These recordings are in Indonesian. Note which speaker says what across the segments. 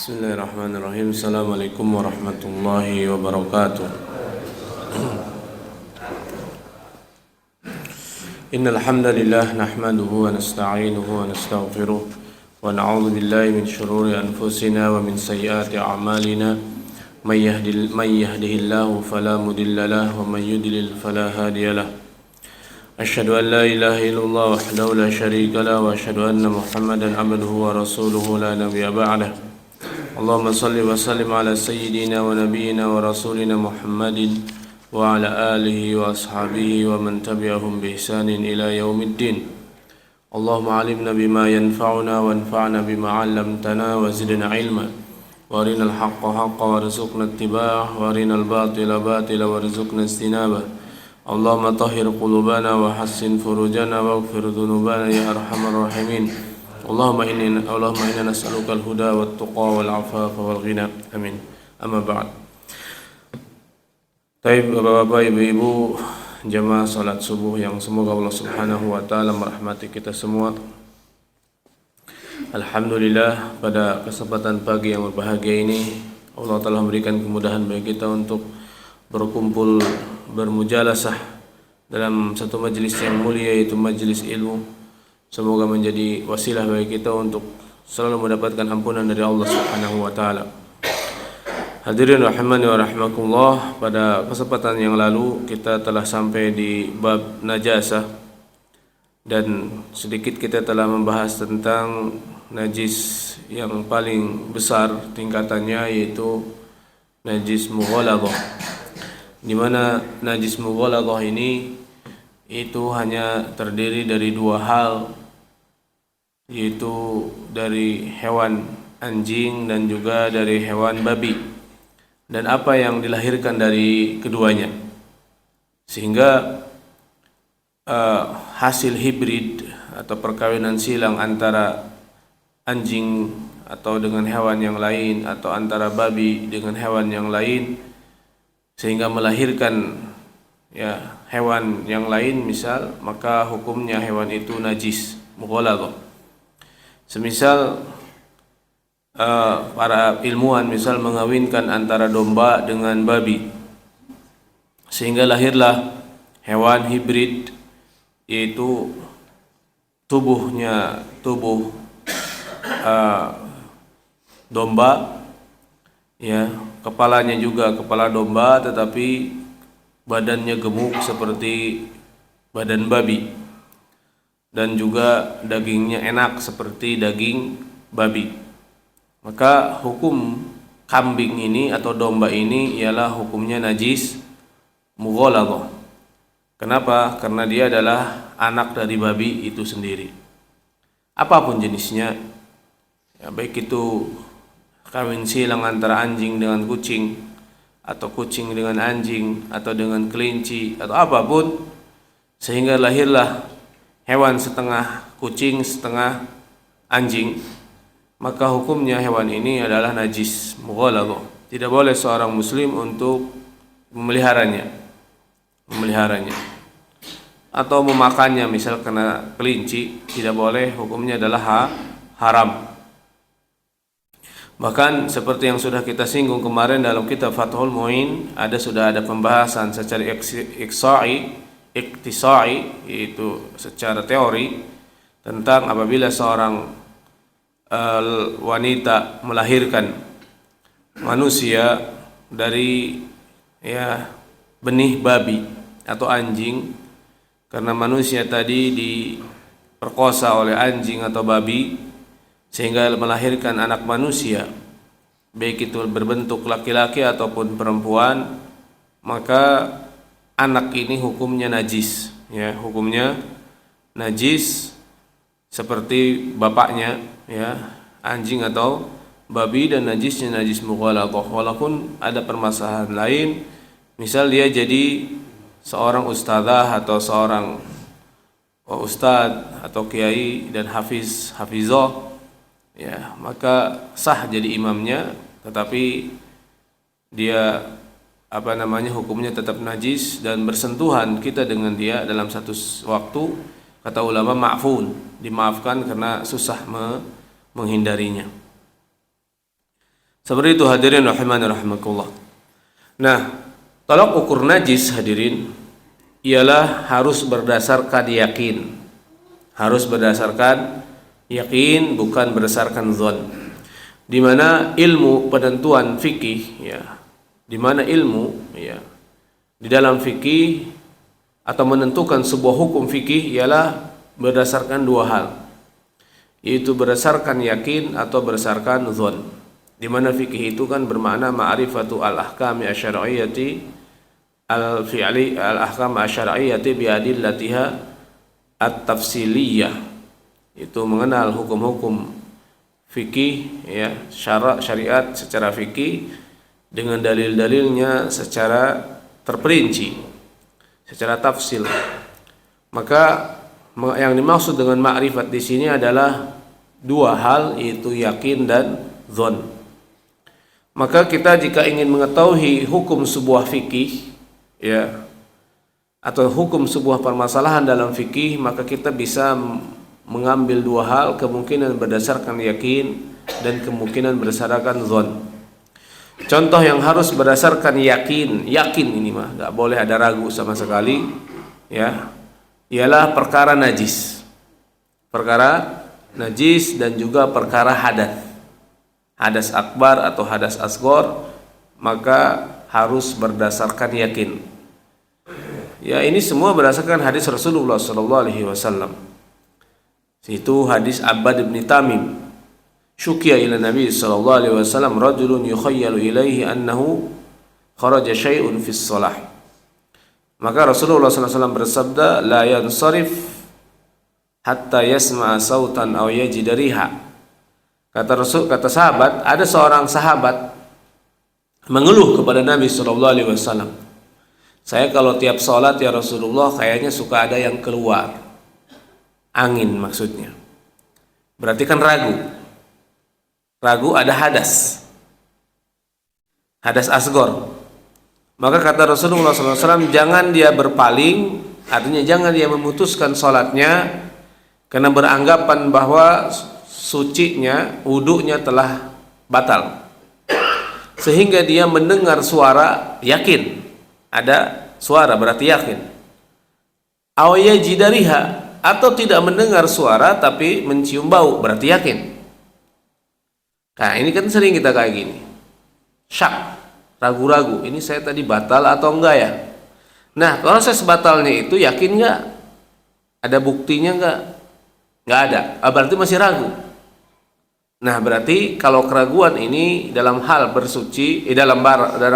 Speaker 1: Bismillahirrahmanirrahim. Assalamualaikum warahmatullahi wabarakatuh. Innal hamdalillah nahmaduhu wa nasta'inuhu wa nastaghfiruh wa na'udzu billahi min shururi anfusina wa min sayyiati a'malina. May yahdihillahu fala mudilla lahu wa may yudlil fala hadiya lahu. Asyhadu an la ilaha illallah wahdahu la syarika lahu wa asyhadu anna Muhammadan 'abduhu wa rasuluhu la nabiyya ba'dahu. Allahumma salli wa sallim ala sayyidina wa nabiyyina wa rasulina Muhammadin wa ala alihi wa ashabihi wa man tabi'ahum bi ihsanin ila yaumiddin. Allahumma 'allimna bima yanfa'una wa anfa'na bima 'allamtana wa zidna 'ilma wa arinal haqqa haqqan warzuqna ittiba'ah wa arinal batila batila warzuqna ijtinabah. Allahumma tahhir qulubana wa hassin furujana waghfir dhunubana ya arhamar rahimin. Allahumma inna nas'aluka al-huda wat-tuqa wal-'afafa wal-ghina. Amin. Amma ba'd. Baik, Bapak-bapak, Ibu-ibu, jamaah salat subuh yang semoga Allah Subhanahu wa taala merahmati kita semua. Alhamdulillah, pada kesempatan pagi yang berbahagia ini Allah telah memberikan kemudahan bagi kita untuk berkumpul bermujalasah dalam satu majelis yang mulia, yaitu majelis ilmu. Semoga menjadi wasilah bagi kita untuk selalu mendapatkan ampunan dari Allah Subhanahu wa taala. Hadirin rahimani wa rahimakumullah, pada kesempatan yang lalu kita telah sampai di bab najasah dan sedikit kita telah membahas tentang najis yang paling besar tingkatannya, yaitu najis mughaladhah. Di mana najis mughaladhah ini itu hanya terdiri dari dua hal, yaitu dari hewan anjing dan juga dari hewan babi, dan apa yang dilahirkan dari keduanya, sehingga hasil hibrid atau perkawinan silang antara anjing atau dengan hewan yang lain atau antara babi dengan hewan yang lain, sehingga melahirkan hewan yang lain misal, maka hukumnya hewan itu najis mughaladhah. Semisal para ilmuwan misal mengawinkan antara domba dengan babi, sehingga lahirlah hewan hibrid, yaitu tubuh domba, kepalanya juga kepala domba tetapi badannya gemuk seperti badan babi, dan juga dagingnya enak seperti daging babi. Maka hukum kambing ini atau domba ini ialah hukumnya najis mughaladhah. Kenapa? Karena dia adalah anak dari babi itu sendiri. Apapun jenisnya, baik itu kawin silang antara anjing dengan kucing, atau kucing dengan anjing, atau dengan kelinci, atau apapun, sehingga lahirlah hewan setengah kucing setengah anjing, maka hukumnya hewan ini adalah najis mughaladhah. Tidak boleh seorang muslim untuk memeliharanya atau memakannya. Misal kena kelinci, tidak boleh, hukumnya adalah haram. Bahkan seperti yang sudah kita singgung kemarin dalam kitab Fathul Mu'in, sudah ada pembahasan secara iktisai, yaitu secara teori, tentang apabila seorang wanita melahirkan manusia dari benih babi atau anjing, karena manusia tadi diperkosa oleh anjing atau babi sehingga melahirkan anak manusia, baik itu berbentuk laki-laki ataupun perempuan, maka anak ini hukumnya najis, hukumnya najis seperti bapaknya, anjing atau babi, dan najisnya najis mughaladhah. Walaupun ada permasalahan lain, misal dia jadi seorang ustadzah atau seorang ustadz atau kiai dan hafizah, maka sah jadi imamnya, tetapi dia hukumnya tetap najis, dan bersentuhan kita dengan dia dalam satu waktu, kata ulama, ma'fun, dimaafkan karena susah menghindarinya. Seperti itu hadirin rahimani rahimakumullah. Nah, tolak ukur najis hadirin ialah harus berdasarkan yakin. Harus berdasarkan yakin, bukan berdasarkan zon. Di mana ilmu penentuan fikih ya, di mana ilmu ya di dalam fikih atau menentukan sebuah hukum fikih ialah berdasarkan dua hal, yaitu berdasarkan yakin atau berdasarkan zon. Di mana fikih itu kan bermakna ma'rifatu al-ahkami asy-syar'iyyati al-fi'li al-ahkam asy-syar'iyyati bi adillatiha at-tafsiliyah, itu mengenal hukum-hukum fikih ya, syariat secara fikih dengan dalil-dalilnya secara terperinci, secara tafsil. Maka yang dimaksud dengan ma'rifat di sini adalah dua hal, yaitu yakin dan zon. Maka kita jika ingin mengetahui hukum sebuah fikih ya, atau hukum sebuah permasalahan dalam fikih, maka kita bisa mengambil dua hal, kemungkinan berdasarkan yakin dan kemungkinan berdasarkan zon. Contoh yang harus berdasarkan yakin ini mah nggak boleh ada ragu sama sekali ya, ialah perkara najis dan juga perkara hadas akbar atau hadas asgor, maka harus berdasarkan yakin. Ya, ini semua berdasarkan hadis Rasulullah sallallahu alaihi wasallam. Itu hadis Abbad bin Tamim. Syukiya ila Nabi sallallahu alaihi wasallam rajulun yukhayyalu ilaihi annahu kharaja syai'un fis shalah. Maka Rasulullah sallallahu alaihi wasallam bersabda, la yansarif hatta yasma'a sautan aw yajida riha. Kata sahabat, ada seorang sahabat mengeluh kepada Nabi sallallahu alaihi wasallam, saya kalau tiap sholat ya Rasulullah kayaknya suka ada yang keluar angin, maksudnya berarti kan ragu ada hadas asgor. Maka kata Rasulullah SAW, jangan dia berpaling, artinya jangan dia memutuskan sholatnya karena beranggapan bahwa sucinya, wudunya telah batal, sehingga dia mendengar suara, yakin ada suara berarti yakin, awayajidariha, atau tidak mendengar suara tapi mencium bau berarti yakin. Nah ini kan sering kita kayak gini, syak, ragu-ragu, ini saya tadi batal atau enggak ya. Nah kalau saya sebatalnya itu yakin nggak, ada buktinya nggak ada, berarti masih ragu. Nah berarti kalau keraguan ini dalam hal bersuci, dalam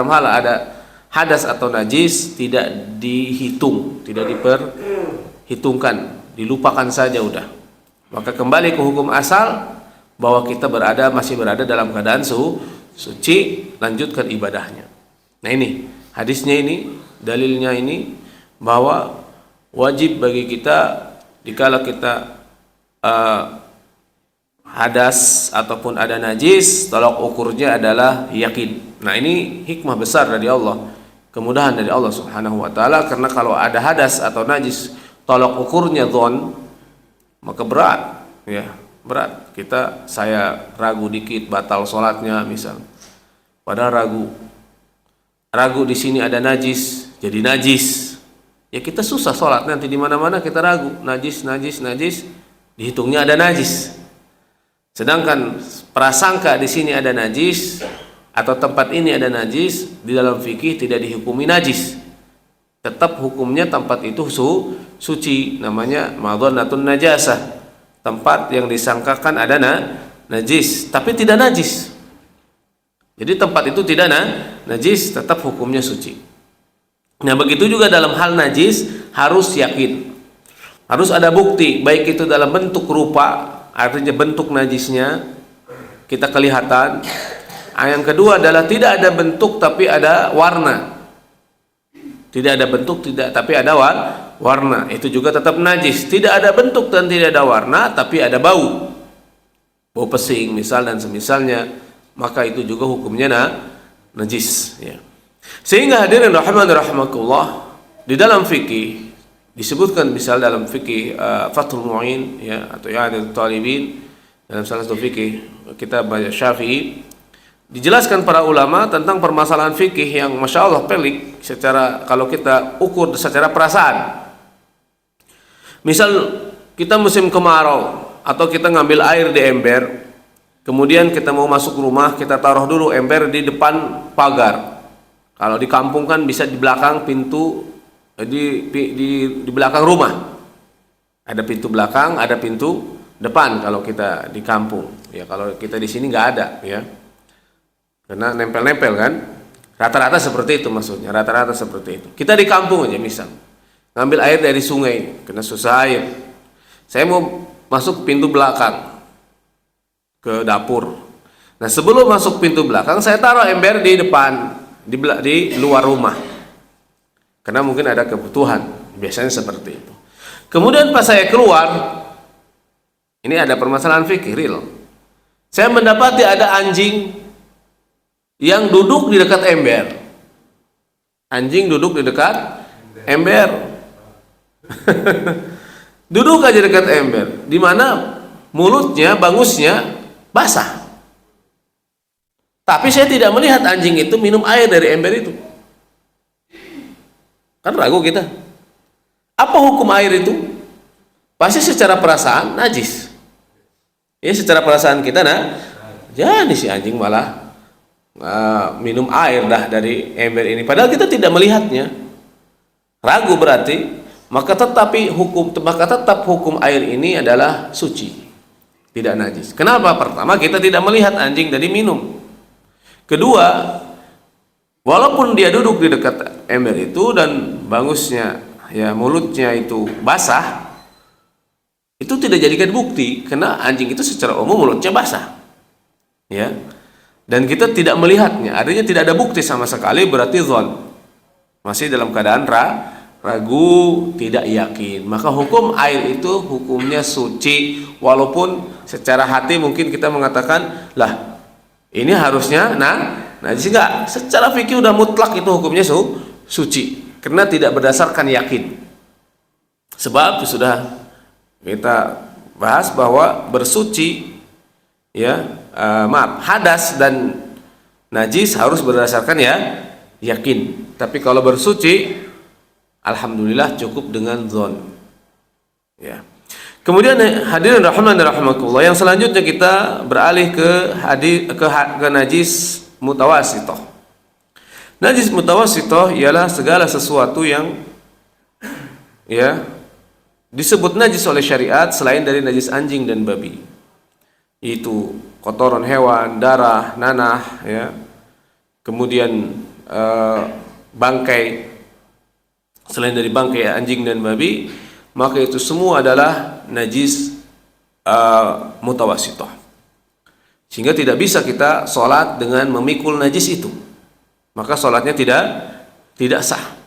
Speaker 1: hal ada hadas atau najis, tidak dihitung, tidak diperhitungkan, dilupakan saja udah. Maka kembali ke hukum asal bahwa kita masih berada dalam keadaan suci, lanjutkan ibadahnya. Nah ini hadisnya, ini dalilnya ini bahwa wajib bagi kita dikala kita hadas ataupun ada najis, tolak ukurnya adalah yakin. Nah ini hikmah besar dari Allah, kemudahan dari Allah subhanahu wa ta'ala. Karena kalau ada hadas atau najis tolak ukurnya dhon, maka berat ya, berat. Saya ragu dikit batal sholatnya misal, padahal ragu di sini ada najis, jadi najis ya kita susah sholat, nanti di mana-mana kita ragu, najis dihitungnya ada najis. Sedangkan prasangka di sini ada najis atau tempat ini ada najis, di dalam fikih tidak dihukumi najis, tetap hukumnya tempat itu suci, namanya madhannatun najasah, tempat yang disangkakan ada najis tapi tidak najis. Jadi tempat itu tidak najis, tetap hukumnya suci. Nah begitu juga dalam hal najis harus yakin, harus ada bukti, baik itu dalam bentuk rupa, artinya bentuk najisnya kita kelihatan. Yang kedua adalah tidak ada bentuk tapi ada warna, tidak ada bentuk tapi ada warna, itu juga tetap najis. Tidak ada bentuk dan tidak ada warna tapi ada bau pesing misal dan semisalnya, maka itu juga hukumnya najis ya. Sehingga hadirin rahimakumullah, di dalam fikih disebutkan, misal dalam fikih Fathul Mu'in ya, atau I'adatul Talibin, dalam salah satu fikih kitab Syafi'i, dijelaskan para ulama tentang permasalahan fikih yang masya Allah pelik secara kalau kita ukur secara perasaan. Misal kita musim kemarau atau kita ngambil air di ember, kemudian kita mau masuk rumah, kita taruh dulu ember di depan pagar. Kalau di kampung kan bisa di belakang pintu, di belakang rumah. Ada pintu belakang, ada pintu depan kalau kita di kampung. Ya kalau kita di sini nggak ada, ya. Karena nempel-nempel kan. Rata-rata seperti itu maksudnya, rata-rata seperti itu. Kita di kampung aja misal, ngambil air dari sungai, kena susah air. Saya mau masuk pintu belakang ke dapur. Nah sebelum masuk pintu belakang saya taruh ember di depan, di luar rumah, karena mungkin ada kebutuhan, biasanya seperti itu. Kemudian pas saya keluar, ini ada permasalahan fikih real. Saya mendapati ada anjing yang duduk di dekat ember. Anjing duduk di dekat ember. Duduk aja dekat ember, di mana mulutnya, bangusnya basah. Tapi saya tidak melihat anjing itu minum air dari ember itu. Kan ragu kita. Apa hukum air itu? Pasti secara perasaan najis. Ya secara perasaan kita jadi si anjing malah minum air dah dari ember ini. Padahal kita tidak melihatnya. Ragu berarti. Maka tetap hukum air ini adalah suci, tidak najis. Kenapa? Pertama, kita tidak melihat anjing dari minum. Kedua, walaupun dia duduk di dekat ember itu dan bangusnya, ya mulutnya itu basah, itu tidak jadikan bukti karena anjing itu secara umum mulutnya basah, ya. Dan kita tidak melihatnya, artinya tidak ada bukti sama sekali, berarti dzon, masih dalam keadaan ragu, tidak yakin. Maka hukum air itu hukumnya suci, walaupun secara hati mungkin kita mengatakan lah ini harusnya najis. Enggak, secara fikih udah mutlak itu hukumnya suci karena tidak berdasarkan yakin. Sebab sudah kita bahas bahwa bersuci, ya hadas dan najis harus berdasarkan yakin. Tapi kalau bersuci alhamdulillah cukup dengan dzon. Ya. Kemudian hadirin rahman dan rahimakumullah, yang selanjutnya kita beralih ke najis mutawasithah. Najis mutawasithah ialah segala sesuatu yang disebut najis oleh syariat selain dari najis anjing dan babi. Itu kotoran hewan, darah, nanah, ya. Kemudian bangkai. Selain dari bangkai anjing dan babi, maka itu semua adalah najis mutawasithah. Sehingga tidak bisa kita sholat dengan memikul najis itu, maka sholatnya tidak sah.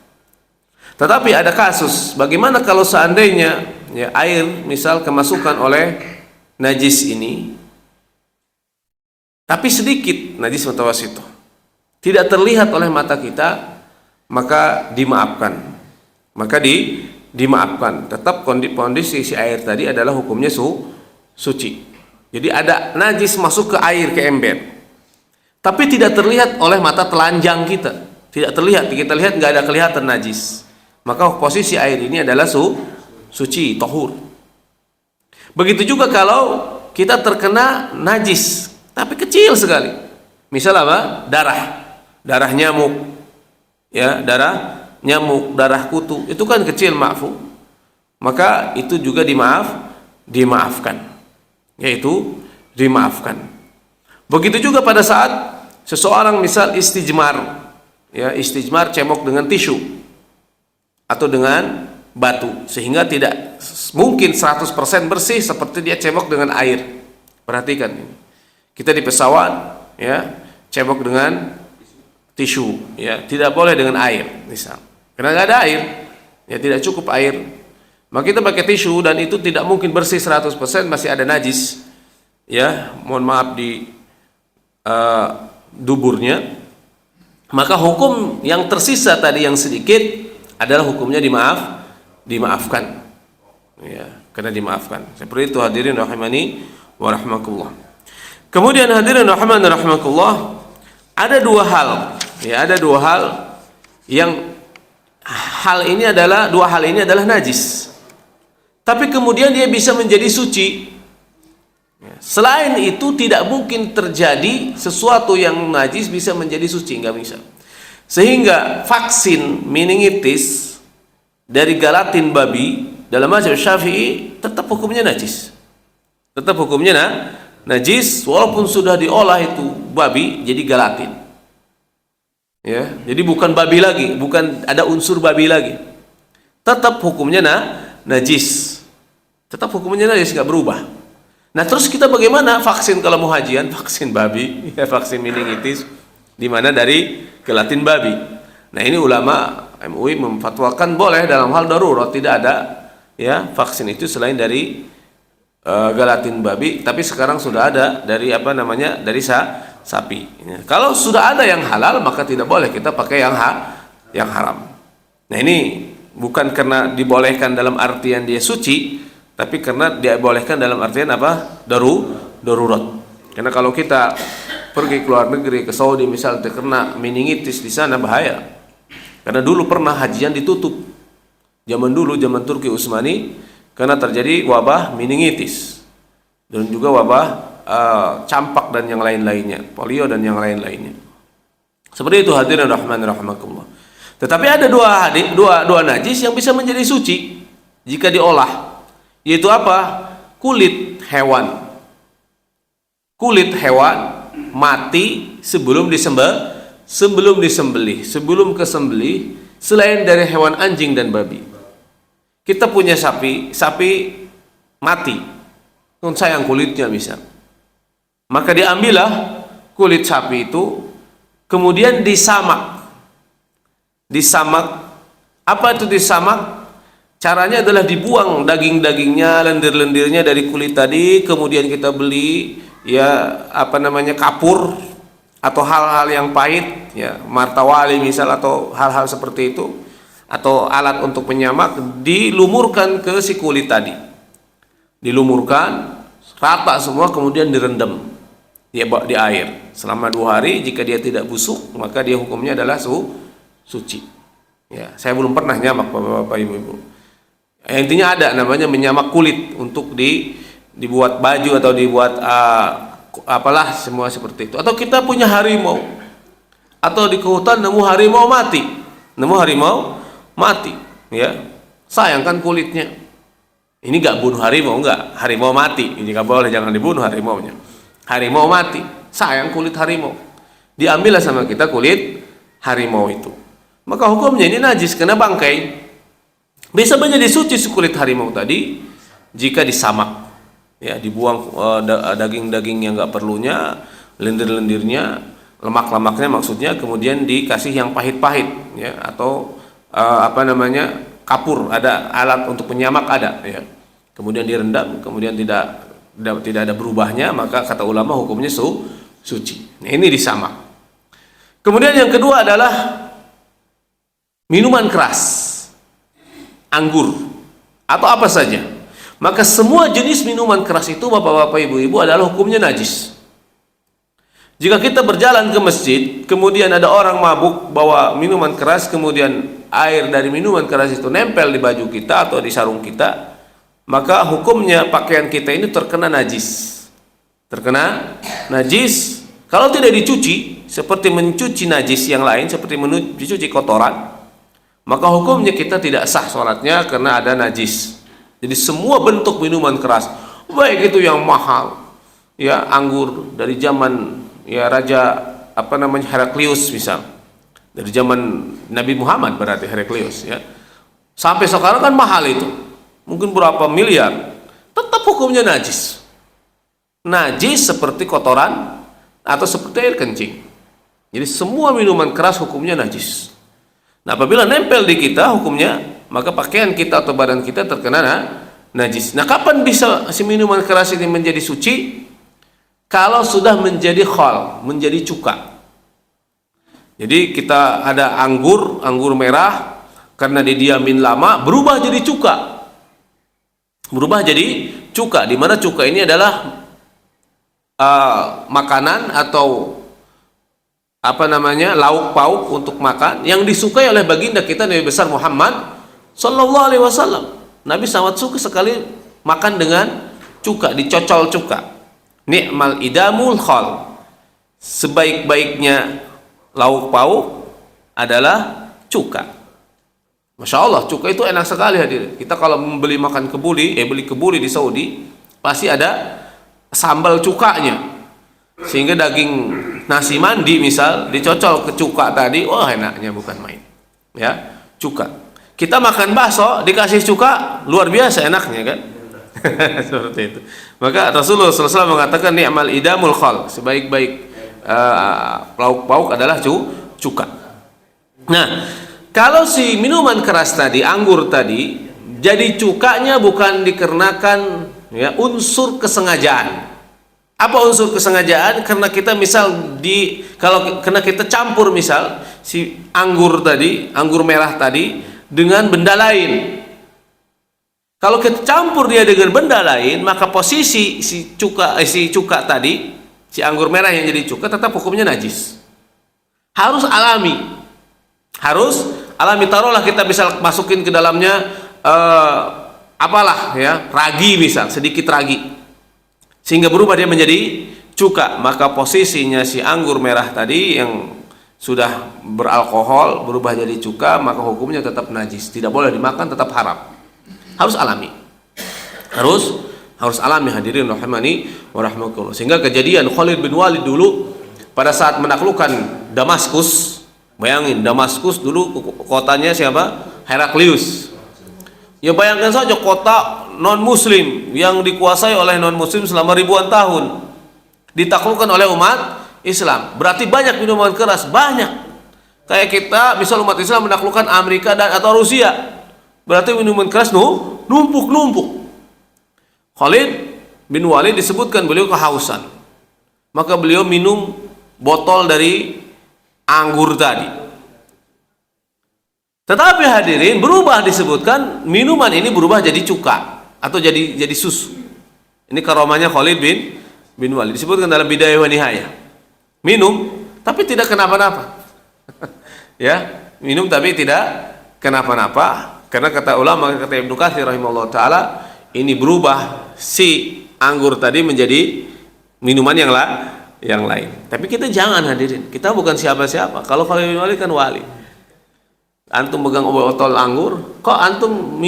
Speaker 1: Tetapi ada kasus, bagaimana kalau seandainya air misal kemasukan oleh najis ini, tapi sedikit najis mutawasithah, tidak terlihat oleh mata kita, maka dimaafkan. Dimaafkan. Tetap kondisi si air tadi adalah hukumnya suci. Jadi ada najis masuk ke air, ke ember, tapi tidak terlihat oleh mata telanjang kita. Tidak terlihat, kita lihat nggak ada kelihatan najis. Maka posisi air ini adalah suci, tahur. Begitu juga kalau kita terkena najis, tapi kecil sekali. Misal apa? Darah nyamuk, ya, darah nyamuk, darah kutu, itu kan kecil, maafu, maka itu juga dimaafkan, yaitu dimaafkan. Begitu juga pada saat seseorang misal istijmar, ya, istijmar cemok dengan tisu atau dengan batu, sehingga tidak mungkin 100% bersih seperti dia cemok dengan air. Perhatikan ini, kita di pesawat, ya, cemok dengan tisu, ya, tidak boleh dengan air misal. Karena nggak ada air, ya tidak cukup air, maka kita pakai tisu dan itu tidak mungkin bersih 100%, masih ada najis, ya, mohon maaf di duburnya. Maka hukum yang tersisa tadi yang sedikit adalah hukumnya dimaafkan, ya, karena dimaafkan. Seperti itu hadirin rahimani wa rahmakumullah. Kemudian hadirin rahimani wa rahmakumullah, ada dua hal, ya, ada dua hal yang dua hal ini adalah najis. Tapi kemudian dia bisa menjadi suci. Selain itu tidak mungkin terjadi sesuatu yang najis bisa menjadi suci, nggak bisa. Sehingga vaksin meningitis dari galatin babi dalam mazhab Syafi'i tetap hukumnya najis. Tetap hukumnya najis walaupun sudah diolah itu babi jadi galatin. Ya, jadi bukan babi lagi, bukan ada unsur babi lagi. Tetap hukumnya najis. Tetap hukumnya najis, nggak berubah. Nah, terus kita bagaimana vaksin kalau mau hajian? Vaksin babi, ya, vaksin meningitis di mana dari gelatin babi. Nah, ini ulama MUI memfatwakan boleh dalam hal darurat, tidak ada ya vaksin itu selain dari gelatin babi, tapi sekarang sudah ada dari dari sapi. Ya. Kalau sudah ada yang halal maka tidak boleh kita pakai yang haram. Nah, ini bukan karena dibolehkan dalam artian dia suci, tapi karena dia bolehkan dalam artian darurat. Karena kalau kita pergi ke luar negeri, ke Saudi misal, terkena meningitis di sana bahaya. Karena dulu pernah hajian ditutup. Zaman dulu, zaman Turki Utsmani, karena terjadi wabah meningitis dan juga wabah campak dan yang lain-lainnya, polio dan yang lain-lainnya. Seperti itu hadirin rahimakumullah. Tetapi ada dua najis yang bisa menjadi suci jika diolah. Yaitu apa? Kulit hewan. Kulit hewan mati sebelum disembelih, sebelum kesembelih, selain dari hewan anjing dan babi. Kita punya sapi mati, sayang kulitnya misal. Maka diambillah kulit sapi itu, kemudian disamak. Apa itu disamak? Caranya adalah dibuang daging-dagingnya, lendir-lendirnya dari kulit tadi, kemudian kita beli kapur atau hal-hal yang pahit, ya, martawali misal atau hal-hal seperti itu, atau alat untuk penyamak, dilumurkan ke si kulit tadi. Dilumurkan rata semua, kemudian direndam di air selama 2 hari. Jika dia tidak busuk, maka dia hukumnya adalah suci. Ya, saya belum pernah nyamak Bapak Ibu. Intinya ada namanya menyamak kulit untuk dibuat baju atau dibuat apalah semua seperti itu. Atau kita punya harimau, atau di hutan nemu harimau mati, ya, sayangkan kulitnya. Ini nggak bunuh harimau, harimau mati, ini nggak boleh, jangan dibunuh harimaunya. Harimau mati, sayang kulit harimau, diambillah sama kita kulit harimau itu. Maka hukumnya ini najis karena bangkai. Bisa menjadi suci kulit harimau tadi jika disamak, ya, dibuang daging-daging yang nggak perlunya, lendir-lendirnya, lemak-lemaknya maksudnya, kemudian dikasih yang pahit-pahit, ya, atau kapur, ada alat untuk penyamak ada, ya. Kemudian direndam, kemudian tidak ada berubahnya, maka kata ulama hukumnya suci. Nah, ini disamak. Kemudian yang kedua adalah minuman keras, anggur atau apa saja. Maka semua jenis minuman keras itu Bapak-bapak, Ibu-ibu, adalah hukumnya najis. Jika kita berjalan ke masjid, kemudian ada orang mabuk bawa minuman keras, kemudian air dari minuman keras itu nempel di baju kita atau di sarung kita, maka hukumnya pakaian kita ini terkena najis. Terkena najis kalau tidak dicuci, seperti mencuci najis yang lain, seperti mencuci kotoran, maka hukumnya kita tidak sah sholatnya karena ada najis. Jadi semua bentuk minuman keras, baik itu yang mahal, ya, anggur dari zaman, ya, Raja Heraklius misal, dari zaman Nabi Muhammad berarti Heraklius, ya, sampai sekarang kan mahal itu, mungkin berapa miliar, tetap hukumnya najis. Najis seperti kotoran atau seperti air kencing. Jadi semua minuman keras hukumnya najis. Nah, apabila nempel di kita hukumnya, maka pakaian kita atau badan kita terkena najis. Nah, kapan bisa si minuman keras ini menjadi suci? Kalau sudah menjadi khal, menjadi cuka. Jadi kita ada anggur merah, karena didiamin lama berubah jadi cuka. Berubah jadi cuka, di mana cuka ini adalah makanan atau apa namanya, lauk pauk untuk makan yang disukai oleh baginda kita Nabi besar Muhammad sallallahu alaihi wasallam. Nabi sangat suka sekali makan dengan cuka, dicocol cuka. Ni'mal idamul khal. Sebaik-baiknya lauk pauk adalah cuka. Masya Allah, cuka itu enak sekali hadirin. Kita kalau membeli makan kebuli, beli kebuli di Saudi, pasti ada sambal cukanya. Sehingga daging nasi mandi misal dicocol ke cuka tadi, wah enaknya bukan main. Ya, cuka. Kita makan bakso dikasih cuka, luar biasa enaknya kan? Seperti itu. Maka Rasulullah SAW mengatakan ni'mal idamul khal, sebaik-baik lauk pauk adalah cuka. Nah, kalau si minuman keras tadi, anggur tadi, jadi cukanya bukan dikarenakan ya unsur kesengajaan. Apa unsur kesengajaan? Karena kita misal karena kita campur misal si anggur tadi, anggur merah tadi dengan benda lain. Kalau kita campur dia dengan benda lain, maka posisi si cuka tadi, si anggur merah yang jadi cuka tetap hukumnya najis. Harus alami. Harus alami. Taruhlah kita bisa masukin ke dalamnya apalah ya, ragi misal, sedikit ragi. Sehingga berubah dia menjadi cuka, maka posisinya si anggur merah tadi yang sudah beralkohol berubah jadi cuka, maka hukumnya tetap najis, tidak boleh dimakan, tetap haram. Harus alami, harus alami hadirin rahimani wa rahmakumullah. Sehingga kejadian Khalid bin Walid dulu pada saat menaklukkan Damaskus, bayangin Damaskus dulu kotanya siapa? Heraklius. Ya bayangkan saja kota non muslim yang dikuasai oleh non muslim selama ribuan tahun, ditaklukkan oleh umat Islam. Berarti banyak minuman keras, banyak. Kayak kita misal umat Islam menaklukkan Amerika atau Rusia, berarti minuman keras numpuk. Khalid bin Walid disebutkan beliau kehausan, maka beliau minum botol dari anggur tadi. Tetapi hadirin, berubah, disebutkan minuman ini berubah jadi cuka atau jadi susu. Ini karomahnya Khalid bin Walid, disebutkan dalam Bidayah wa Nihayah. Minum tapi tidak kenapa-napa. Ya, minum tapi tidak kenapa-napa. Karena kata ulama, kata Ibnu Katsir rahimahullah taala, ini berubah si anggur tadi menjadi minuman yang lain. Tapi kita jangan hadirin, kita bukan siapa-siapa. Kalau Khalid bin Walid kan wali. Antum pegang botol anggur, kok antum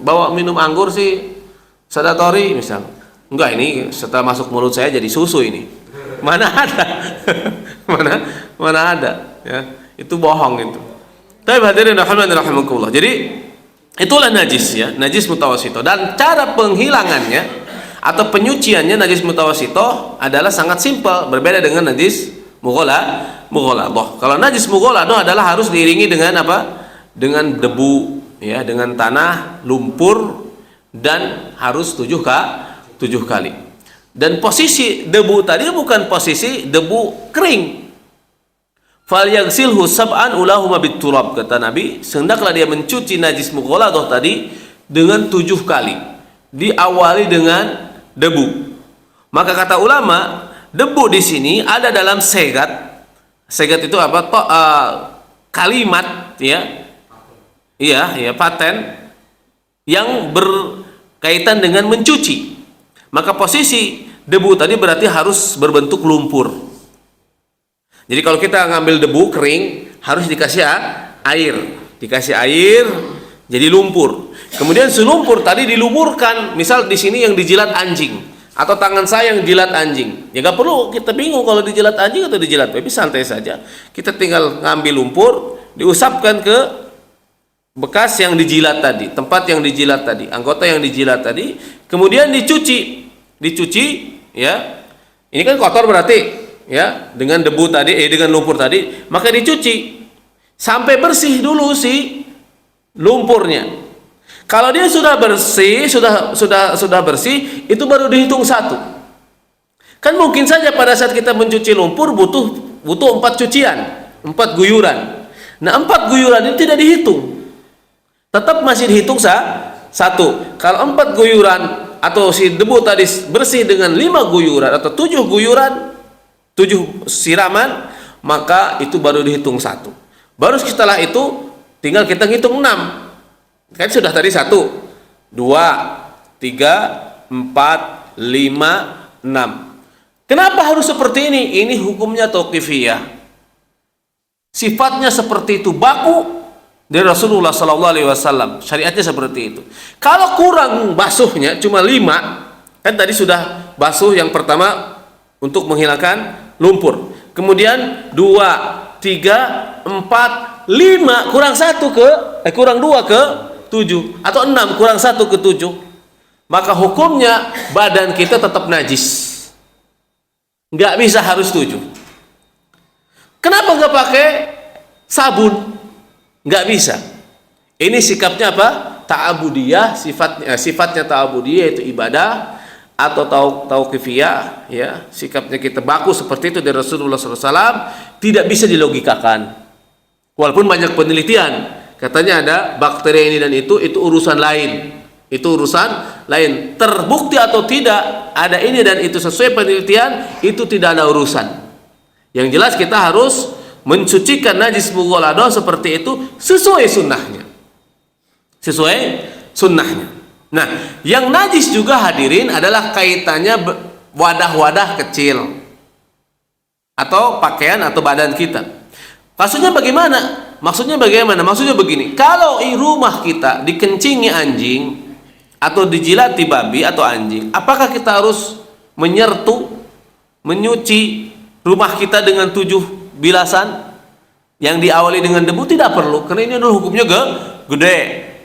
Speaker 1: bawa minum anggur sih sedatori misal. Enggak, ini setelah masuk mulut saya jadi susu ini. Mana ada? mana ada ya. Itu bohong itu. Tapi hadirin rahimakumullah. Jadi itulah najis ya, najis mutawasito, dan cara penghilangannya atau penyuciannya najis mutawasito adalah sangat simpel, berbeda dengan najis mughaladah. Kalau najis mughaladah adalah harus diiringi dengan apa? Dengan debu ya, dengan tanah, lumpur, dan harus 7 kali. Dan posisi debu tadi bukan posisi debu kering. Falyaghsilhu sab'an ulahuma biturab, kata Nabi, hendaklah dia mencuci najis mughaladah tadi dengan 7 kali. Diawali dengan debu. Maka kata ulama, debu di sini ada dalam segat. Segat itu apa? Kalimat ya. Iya, paten yang berkaitan dengan mencuci. Maka posisi debu tadi berarti harus berbentuk lumpur. Jadi kalau kita ngambil debu kering, harus dikasih air. Dikasih air jadi lumpur. Kemudian selumpur tadi dilumurkan. Misal di sini yang dijilat anjing, atau tangan saya yang jilat anjing, ya gak perlu kita bingung kalau dijilat anjing atau dijilat babi, santai saja. Kita tinggal ngambil lumpur, diusapkan ke bekas yang dijilat tadi, tempat yang dijilat tadi, anggota yang dijilat tadi, kemudian dicuci ya. Ini kan kotor berarti ya, dengan debu tadi, dengan lumpur tadi, maka dicuci sampai bersih dulu si lumpurnya. Kalau dia sudah bersih, sudah bersih, itu baru dihitung 1. Kan mungkin saja pada saat kita mencuci lumpur butuh 4 cucian, 4 guyuran. Nah, 4 guyuran ini tidak dihitung. Tetap masih dihitung 1. Kalau 4 guyuran atau si debu tadi bersih dengan 5 guyuran atau 7 guyuran, 7 siraman, maka itu baru dihitung 1. Baru setelah itu tinggal kita hitung 6. Kan sudah tadi 1, 2, 3, 4, 5, 6. Kenapa harus seperti ini? Ini hukumnya tauqifiyah. Sifatnya seperti itu, baku dari Rasulullah SAW. Syariatnya seperti itu. Kalau kurang basuhnya cuma 5, kan tadi sudah basuh yang pertama untuk menghilangkan lumpur. Kemudian 2, 3, 4, 5 kurang 1 kurang 2 ke 7, atau 6 kurang 1 ke 7, maka hukumnya badan kita tetap najis. Nggak bisa harus 7. Kenapa nggak pakai sabun? Nggak bisa. Ini sikapnya apa? Ta'abudiyah, sifatnya ta'abudiyah, yaitu ibadah atau tauqifiyah, ya. Sikapnya kita baku seperti itu dari Rasulullah SAW, tidak bisa dilogikakan. Walaupun banyak penelitian, katanya ada bakteri ini dan itu urusan lain. Itu urusan lain. Terbukti atau tidak ada ini dan itu sesuai penelitian, itu tidak ada urusan. Yang jelas kita harus mencucikan najis mughaladah seperti itu sesuai sunnahnya. Sesuai sunnahnya. Nah, yang najis juga hadirin adalah kaitannya wadah-wadah kecil atau pakaian atau badan kita. Maksudnya bagaimana? Maksudnya begini. Kalau rumah kita dikencingi anjing atau dijilati babi atau anjing, apakah kita harus menyuci rumah kita dengan 7 bilasan yang diawali dengan debu? Tidak perlu, karena ini adalah hukumnya gede.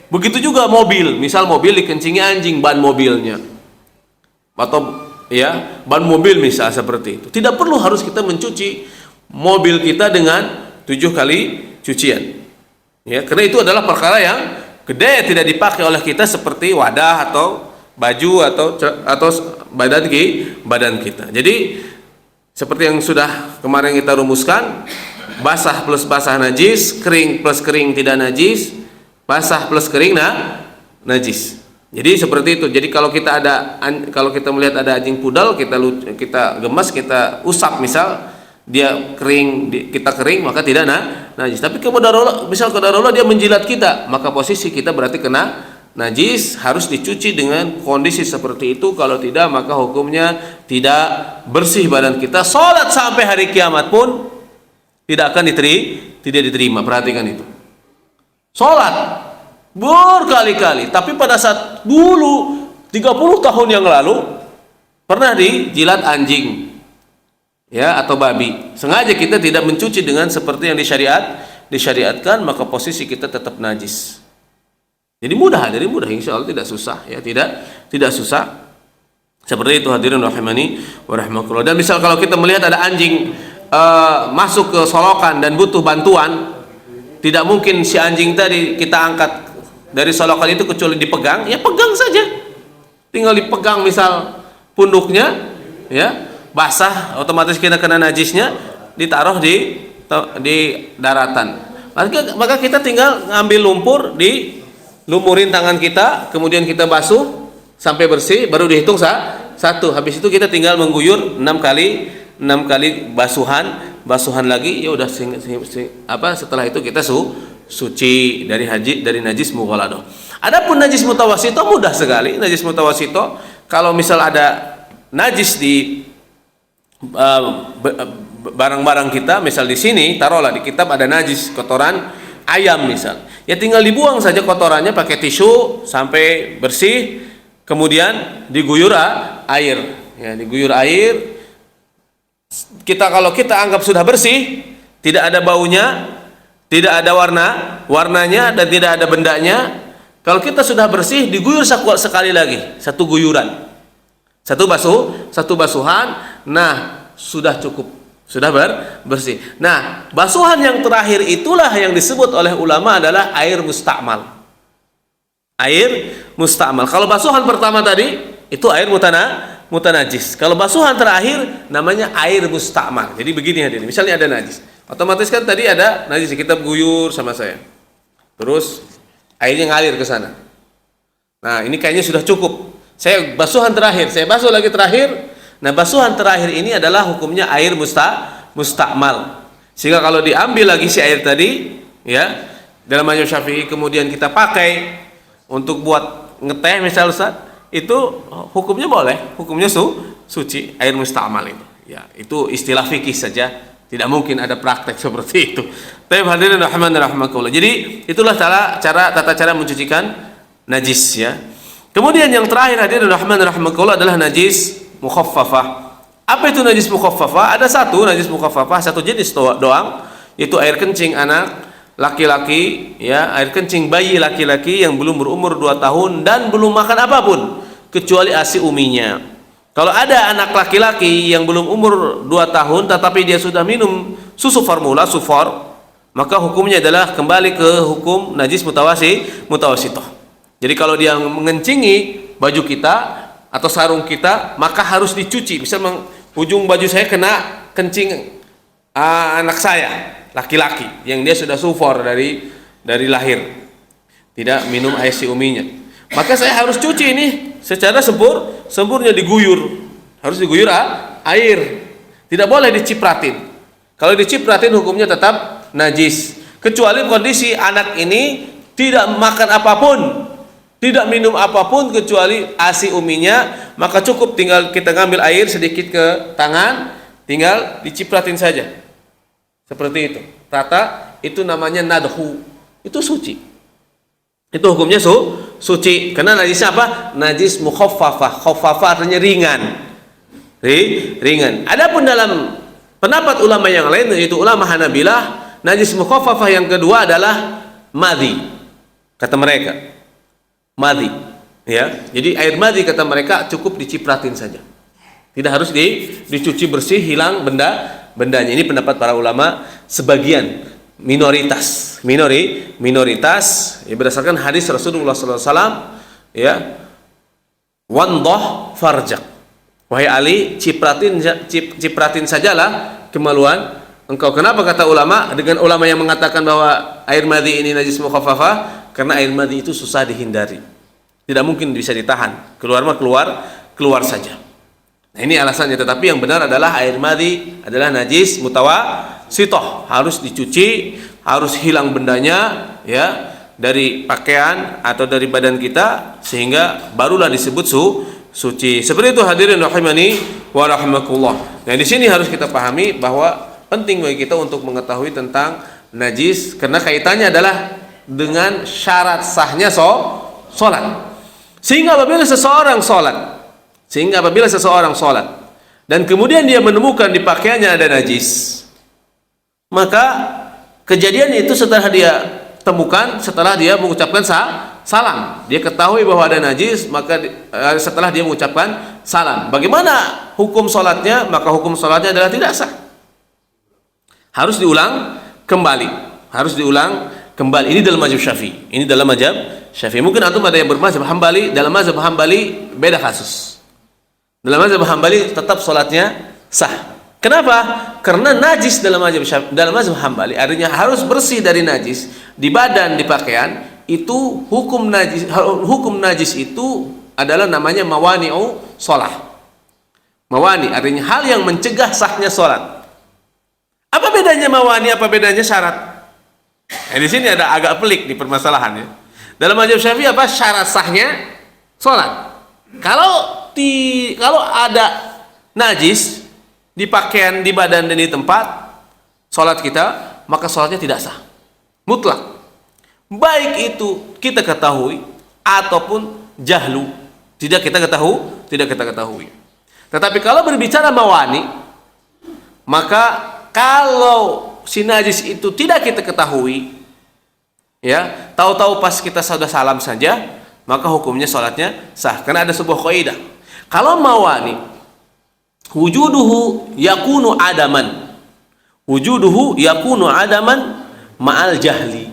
Speaker 1: Begitu juga mobil, misal mobil dikencingi anjing, ban mobilnya atau ya ban mobil misal seperti itu, tidak perlu harus kita mencuci mobil kita dengan 7 kali cucian, ya, karena itu adalah perkara yang gede, tidak dipakai oleh kita seperti wadah atau baju atau badan kita. Jadi seperti yang sudah kemarin kita rumuskan, basah plus basah najis, kering plus kering tidak najis, basah plus kering najis. Jadi seperti itu. Jadi kalau kita melihat ada anjing pudal, kita gemas, kita usap misal, dia kering, kita kering, maka tidak najis. Tapi misal qadarullah dia menjilat kita, maka posisi kita berarti kena najis, harus dicuci dengan kondisi seperti itu. Kalau tidak, maka hukumnya tidak bersih badan kita. Salat sampai hari kiamat pun tidak akan diterima. Perhatikan itu. Salat berkali-kali, tapi pada saat dulu 30 tahun yang lalu pernah dijilat anjing, ya, atau babi, sengaja kita tidak mencuci dengan seperti yang disyariatkan, maka posisi kita tetap najis. Jadi mudah, insya Allah tidak susah, ya, tidak susah. Seperti itu hadirin rahimani wa rahmakumullah. Dan misal kalau kita melihat ada anjing masuk ke solokan dan butuh bantuan, tidak mungkin si anjing tadi kita angkat dari solokan itu kecuali dipegang, ya pegang saja, tinggal dipegang misal punduknya, ya, basah, otomatis kita kena najisnya, ditaruh di daratan. Maka kita tinggal ngambil lumpur, dilumurin tangan kita, kemudian kita basuh sampai bersih, baru dihitung 1. Habis itu kita tinggal mengguyur 6 kali basuhan lagi, ya udah setelah itu kita suci dari najis mughaladah. Adapun najis mutawasito mudah sekali. Najis mutawasito, kalau misal ada najis di barang-barang kita, misal di sini taruhlah di kitab ada najis kotoran ayam misal, ya tinggal dibuang saja kotorannya pakai tisu sampai bersih, kemudian diguyur air, ya, diguyur air. Kalau kita anggap sudah bersih, tidak ada baunya, tidak ada warnanya, dan tidak ada bendanya, kalau kita sudah bersih, diguyur sekali lagi, satu guyuran, satu basuhan, nah sudah cukup, sudah bersih. Nah, basuhan yang terakhir itulah yang disebut oleh ulama adalah air mustakmal. Air mustakmal. Kalau basuhan pertama tadi itu air mutanajis. Kalau basuhan terakhir namanya air mustakmal. Jadi begini hadirin, misalnya ada najis, otomatis kan tadi ada najis, kita guyur sama saya, terus airnya ngalir ke sana. Nah, ini kayaknya sudah cukup. Saya basuhan terakhir, saya basuh lagi terakhir. Nah, basuhan terakhir ini adalah hukumnya air mustakmal. Sehingga kalau diambil lagi si air tadi, ya, dalam mazhab Syafi'i kemudian kita pakai untuk buat ngeteh misal Ustaz, itu hukumnya boleh, hukumnya suci, air musta'mal itu. Ya, itu istilah fikih saja, tidak mungkin ada praktek seperti itu. Tapi hadirin rahimakumullah. Jadi itulah tata cara mencucikan najis ya. Kemudian yang terakhir hadirin rahimakumullah adalah najis mukhaffafah. Apa itu najis mukhaffafah? Ada satu najis mukhaffafah, satu jenis doang, yaitu air kencing anak laki-laki, ya, air kencing bayi laki-laki yang belum berumur 2 tahun dan belum makan apapun kecuali ASI uminya. Kalau ada anak laki-laki yang belum umur 2 tahun tetapi dia sudah minum susu formula, sufor, maka hukumnya adalah kembali ke hukum najis mutawasitoh. Jadi kalau dia mengencingi baju kita atau sarung kita, maka harus dicuci. Misal ujung baju saya kena kencing anak saya laki-laki yang dia sudah sufor dari lahir, tidak minum ASI uminya, maka saya harus cuci ini secara sempurna, diguyur, harus diguyur air, tidak boleh dicipratin. Kalau dicipratin hukumnya tetap najis, kecuali kondisi anak ini tidak makan apapun, tidak minum apapun kecuali ASI uminya, maka cukup tinggal kita ngambil air sedikit ke tangan, tinggal dicipratin saja. Seperti itu. Rata, itu namanya nadhu. Itu suci. Itu hukumnya suci. Karena najisnya apa? Najis mukhaffafah. Khaffafah artinya ringan. Ringan. Adapun dalam pendapat ulama yang lain, yaitu ulama Hanabilah, najis mukhaffafah yang kedua adalah madhi. Kata mereka. Madhi. Ya. Jadi air madhi kata mereka cukup dicipratin saja. Tidak harus dicuci bersih, hilang bendanya. Ini pendapat para ulama sebagian, minoritas ya, berdasarkan hadis Rasulullah SAW, ya, wandoh farjak, wahai Ali, cipratin sajalah kemaluan engkau. Kenapa kata ulama? Dengan ulama yang mengatakan bahwa air madhi ini najis mukhaffafah, karena air madhi itu susah dihindari, tidak mungkin bisa ditahan, keluar saja. Nah, ini alasannya. Tetapi yang benar adalah air madhi adalah najis mutawasitoh, harus dicuci, harus hilang bendanya, ya, dari pakaian atau dari badan kita, sehingga barulah disebut suci. Seperti itu hadirin rahimani wa rahimakumullah. Nah, di sini harus kita pahami bahwa penting bagi kita untuk mengetahui tentang najis, karena kaitannya adalah dengan syarat sahnya sholat. Sehingga apabila seseorang sholat dan kemudian dia menemukan di pakaiannya ada najis, maka kejadian itu setelah dia temukan, setelah dia mengucapkan salam, dia ketahui bahwa ada najis, maka setelah dia mengucapkan salam, bagaimana hukum sholatnya? Maka hukum sholatnya adalah tidak sah, harus diulang kembali. Ini dalam mazhab Syafi'i. Mungkin antum ada yang bermazhab Hambali. Dalam mazhab Hambali beda kasus. Dalam mazhab Hambali tetap sholatnya sah. Kenapa? Karena najis dalam mazhab Hambali artinya harus bersih dari najis di badan, di pakaian. Itu hukum najis itu adalah namanya mawani'u sholah. Mawani artinya hal yang mencegah sahnya sholat. Apa bedanya mawani? Apa bedanya syarat? Di sini ada agak pelik di permasalahannya. Dalam mazhab Syafi'i apa syarat sahnya sholat? Kalau ada najis di pakaian, di badan dan di tempat sholat kita, maka sholatnya tidak sah, mutlak. Baik itu kita ketahui ataupun jahlu, tidak kita ketahui. Tetapi kalau berbicara mawani, maka kalau si najis itu tidak kita ketahui, ya, tahu-tahu pas kita sudah salam saja, maka hukumnya sholatnya sah. Karena ada sebuah kaidah, kalau mawani wujuduhu yakunu adaman ma'al jahli.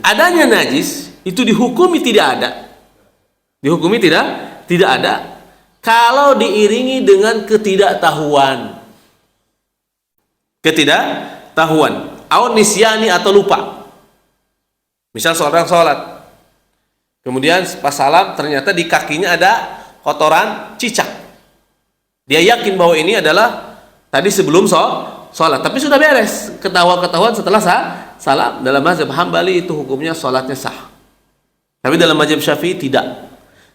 Speaker 1: Adanya najis itu dihukumi tidak ada kalau diiringi dengan ketidaktahuan, au nisyani atau lupa. Misal seorang sholat, kemudian pas salam ternyata di kakinya ada kotoran cicak. Dia yakin bahwa ini adalah tadi sebelum sholat, tapi sudah beres, ketahuan setelah salam. Dalam mazhab Hambali itu hukumnya sholatnya sah. Tapi dalam mazhab Syafi'i tidak.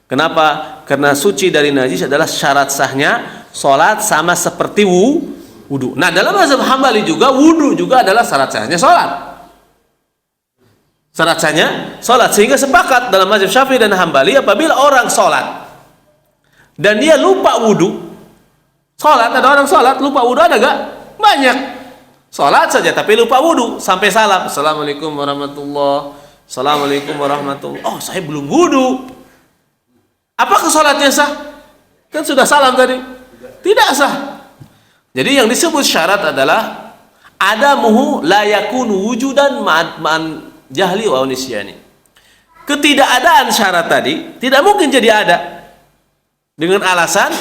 Speaker 1: Kenapa? Karena suci dari najis adalah syarat sahnya sholat, sama seperti wudu. Nah, dalam mazhab Hambali juga wudu juga adalah syarat sahnya sholat. Syarat sahnya sholat, sehingga sepakat dalam mazhab Syafi'i dan Hambali, apabila orang sholat dan dia lupa wudu, sholat, ada orang sholat lupa wudu, ada gak? Banyak. Sholat saja tapi lupa wudu, sampai salam, assalamualaikum warahmatullah, assalamualaikum warahmatullah. Oh, saya belum wudu. Apakah sholatnya sah? Kan sudah salam tadi. Tidak sah. Jadi yang disebut syarat adalah adamuhu la yakunu wujudan ma'an jahli wa nisyani. Ketidakadaan syarat tadi tidak mungkin jadi ada dengan alasan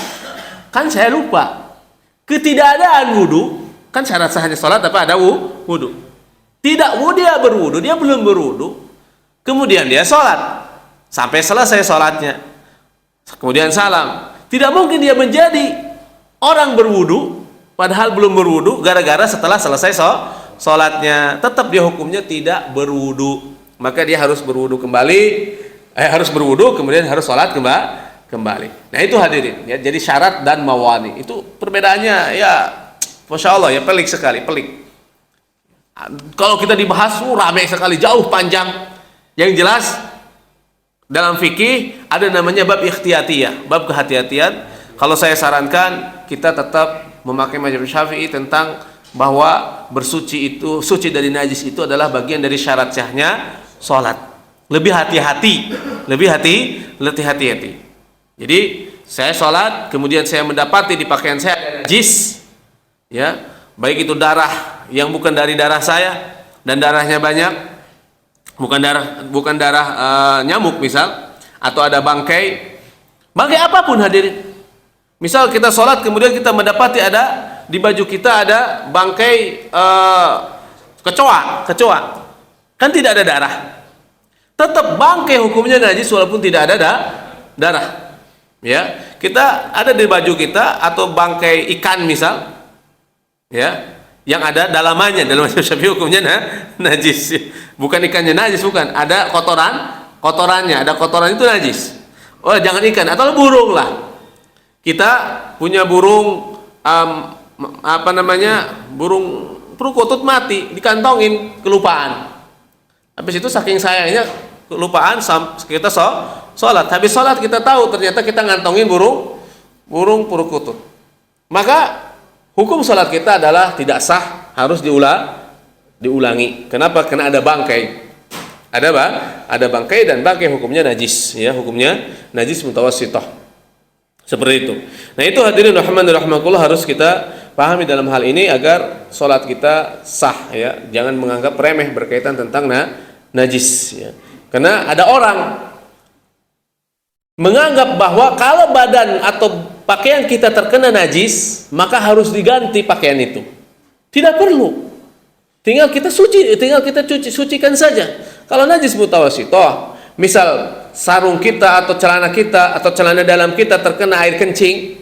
Speaker 1: kan saya lupa. Ketidakadaan wudu, kan syarat sahnya sholat apa? Ada wudu. Tidak, dia berwudu, dia belum berwudu, kemudian dia sholat sampai selesai sholatnya, kemudian salam. Tidak mungkin dia menjadi orang berwudu padahal belum berwudu gara-gara setelah selesai sholatnya. Tetap dia hukumnya tidak berwudu, maka dia harus berwudu kembali, harus berwudu kemudian harus sholat kembali. Nah, itu hadirin ya. Jadi syarat dan mawani itu perbedaannya ya, masya Allah ya, pelik sekali, pelik. Kalau kita dibahas ramai sekali, jauh panjang. Yang jelas dalam fikih ada namanya bab ikhtiyatiyah, bab kehati-hatian. Kalau saya sarankan kita tetap memakai mazhab Syafi'i tentang bahwa bersuci itu, suci dari najis itu adalah bagian dari syarat sahnya sholat. Lebih hati-hati, lebih hati-hati. Jadi saya sholat, kemudian saya mendapati di pakaian saya ada najis, ya, baik itu darah yang bukan dari darah saya dan darahnya banyak. Bukan darah nyamuk misal, atau ada bangkai apapun hadirin. Misal kita sholat kemudian kita mendapati ada di baju kita ada bangkai kecoa, kan tidak ada darah, tetap bangkai hukumnya najis walaupun tidak ada darah. Ya, kita ada di baju kita atau bangkai ikan misal, ya, yang ada dalamannya, dalam Syafi'i hukumnya najis. Bukan ikannya najis, bukan. Ada kotorannya, ada kotoran itu najis. Oh, jangan ikan, atau burung lah. Kita punya burung burung perkutut mati, dikantongin, kelupaan. Habis itu saking sayangnya kelupaan, kita sholat. Habis sholat kita tahu ternyata kita ngantongin burung perkutut. Maka hukum sholat kita adalah tidak sah, harus diulangi. Kenapa? Karena ada bangkai. Ada bangkai, dan bangkai hukumnya najis, ya, hukumnya najis mutawassithah. Seperti itu. Nah, itu hadirin rahimakumullah harus kita pahami dalam hal ini agar sholat kita sah, ya. Jangan menganggap remeh berkaitan tentang najis, ya. Karena ada orang menganggap bahwa kalau badan atau pakaian kita terkena najis, maka harus diganti pakaian itu. Tidak perlu. Tinggal kita sucikan saja. Kalau najis mutawassithah, misal sarung kita atau celana dalam kita terkena air kencing,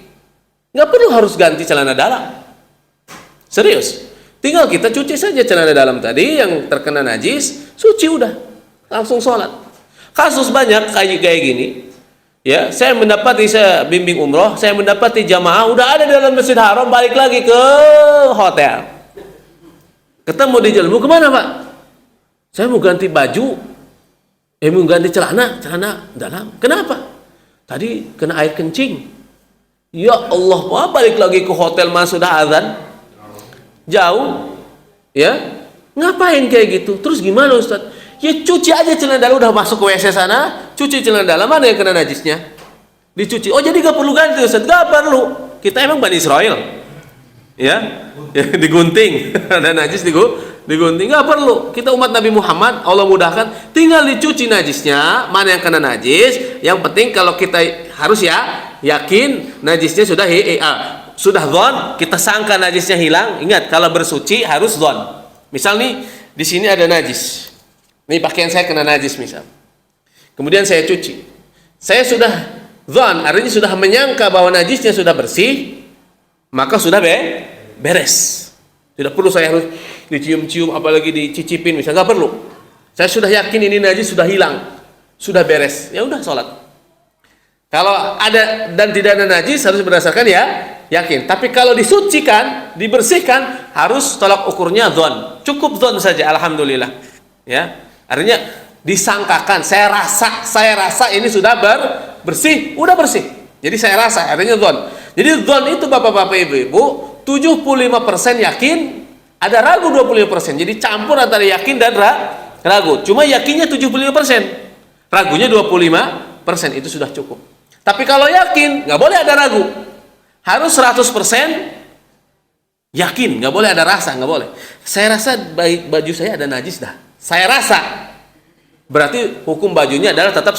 Speaker 1: nggak perlu harus ganti celana dalam. Serius. Tinggal kita cuci saja celana dalam tadi yang terkena najis, suci udah. Langsung sholat. Kasus banyak kayak gini. Ya, saya bimbing umroh, saya mendapati jamaah udah ada di dalam Masjid Haram, balik lagi ke hotel. Ketemu di jalan, mau kemana Pak? Saya mau ganti baju, mau ganti celana dalam. Kenapa? Tadi kena air kencing. Ya Allah, Pak, balik lagi ke hotel, mas sudah azan. Jauh, ya. Ngapain kayak gitu? Terus gimana Ustaz? Ya cuci aja celana dalam, udah masuk ke WC sana, cuci celana dalam, mana yang kena najisnya? Dicuci. Oh, jadi gak perlu ganti Ustaz? Gak perlu. Kita emang Bani Israel. Ya, digunting. Ada najis digunting, gak perlu. Kita umat Nabi Muhammad, Allah mudahkan, tinggal dicuci najisnya, mana yang kena najis. Yang penting kalau kita harus yakin najisnya sudah dhon, kita sangka najisnya hilang. Ingat, kalau bersuci harus dhon. Misal nih, di sini ada najis. Nih pakaian saya kena najis misal. Kemudian saya cuci. Saya sudah dhon, artinya sudah menyangka bahwa najisnya sudah bersih, maka sudah beres. Tidak perlu saya harus dicium-cium, apalagi dicicipin, misalnya nggak perlu. Saya sudah yakin ini najis sudah hilang, sudah beres, ya udah sholat. Kalau ada dan tidak ada najis harus berdasarkan ya yakin. Tapi kalau disucikan, dibersihkan, harus tolak ukurnya dzon. Cukup dzon saja, alhamdulillah. Ya, artinya disangkakan. Saya rasa ini sudah bersih, udah bersih. Jadi saya rasa, artinya dzon. Jadi dzon itu bapak-bapak ibu-ibu 75% yakin, ada ragu 25%. Jadi campur antara yakin dan ragu. Cuma yakinnya 75%, ragunya 25%, itu sudah cukup. Tapi kalau yakin, nggak boleh ada ragu. Harus 100% yakin, nggak boleh ada rasa, nggak boleh. Saya rasa baju saya ada najis dah. Saya rasa. Berarti hukum bajunya adalah tetap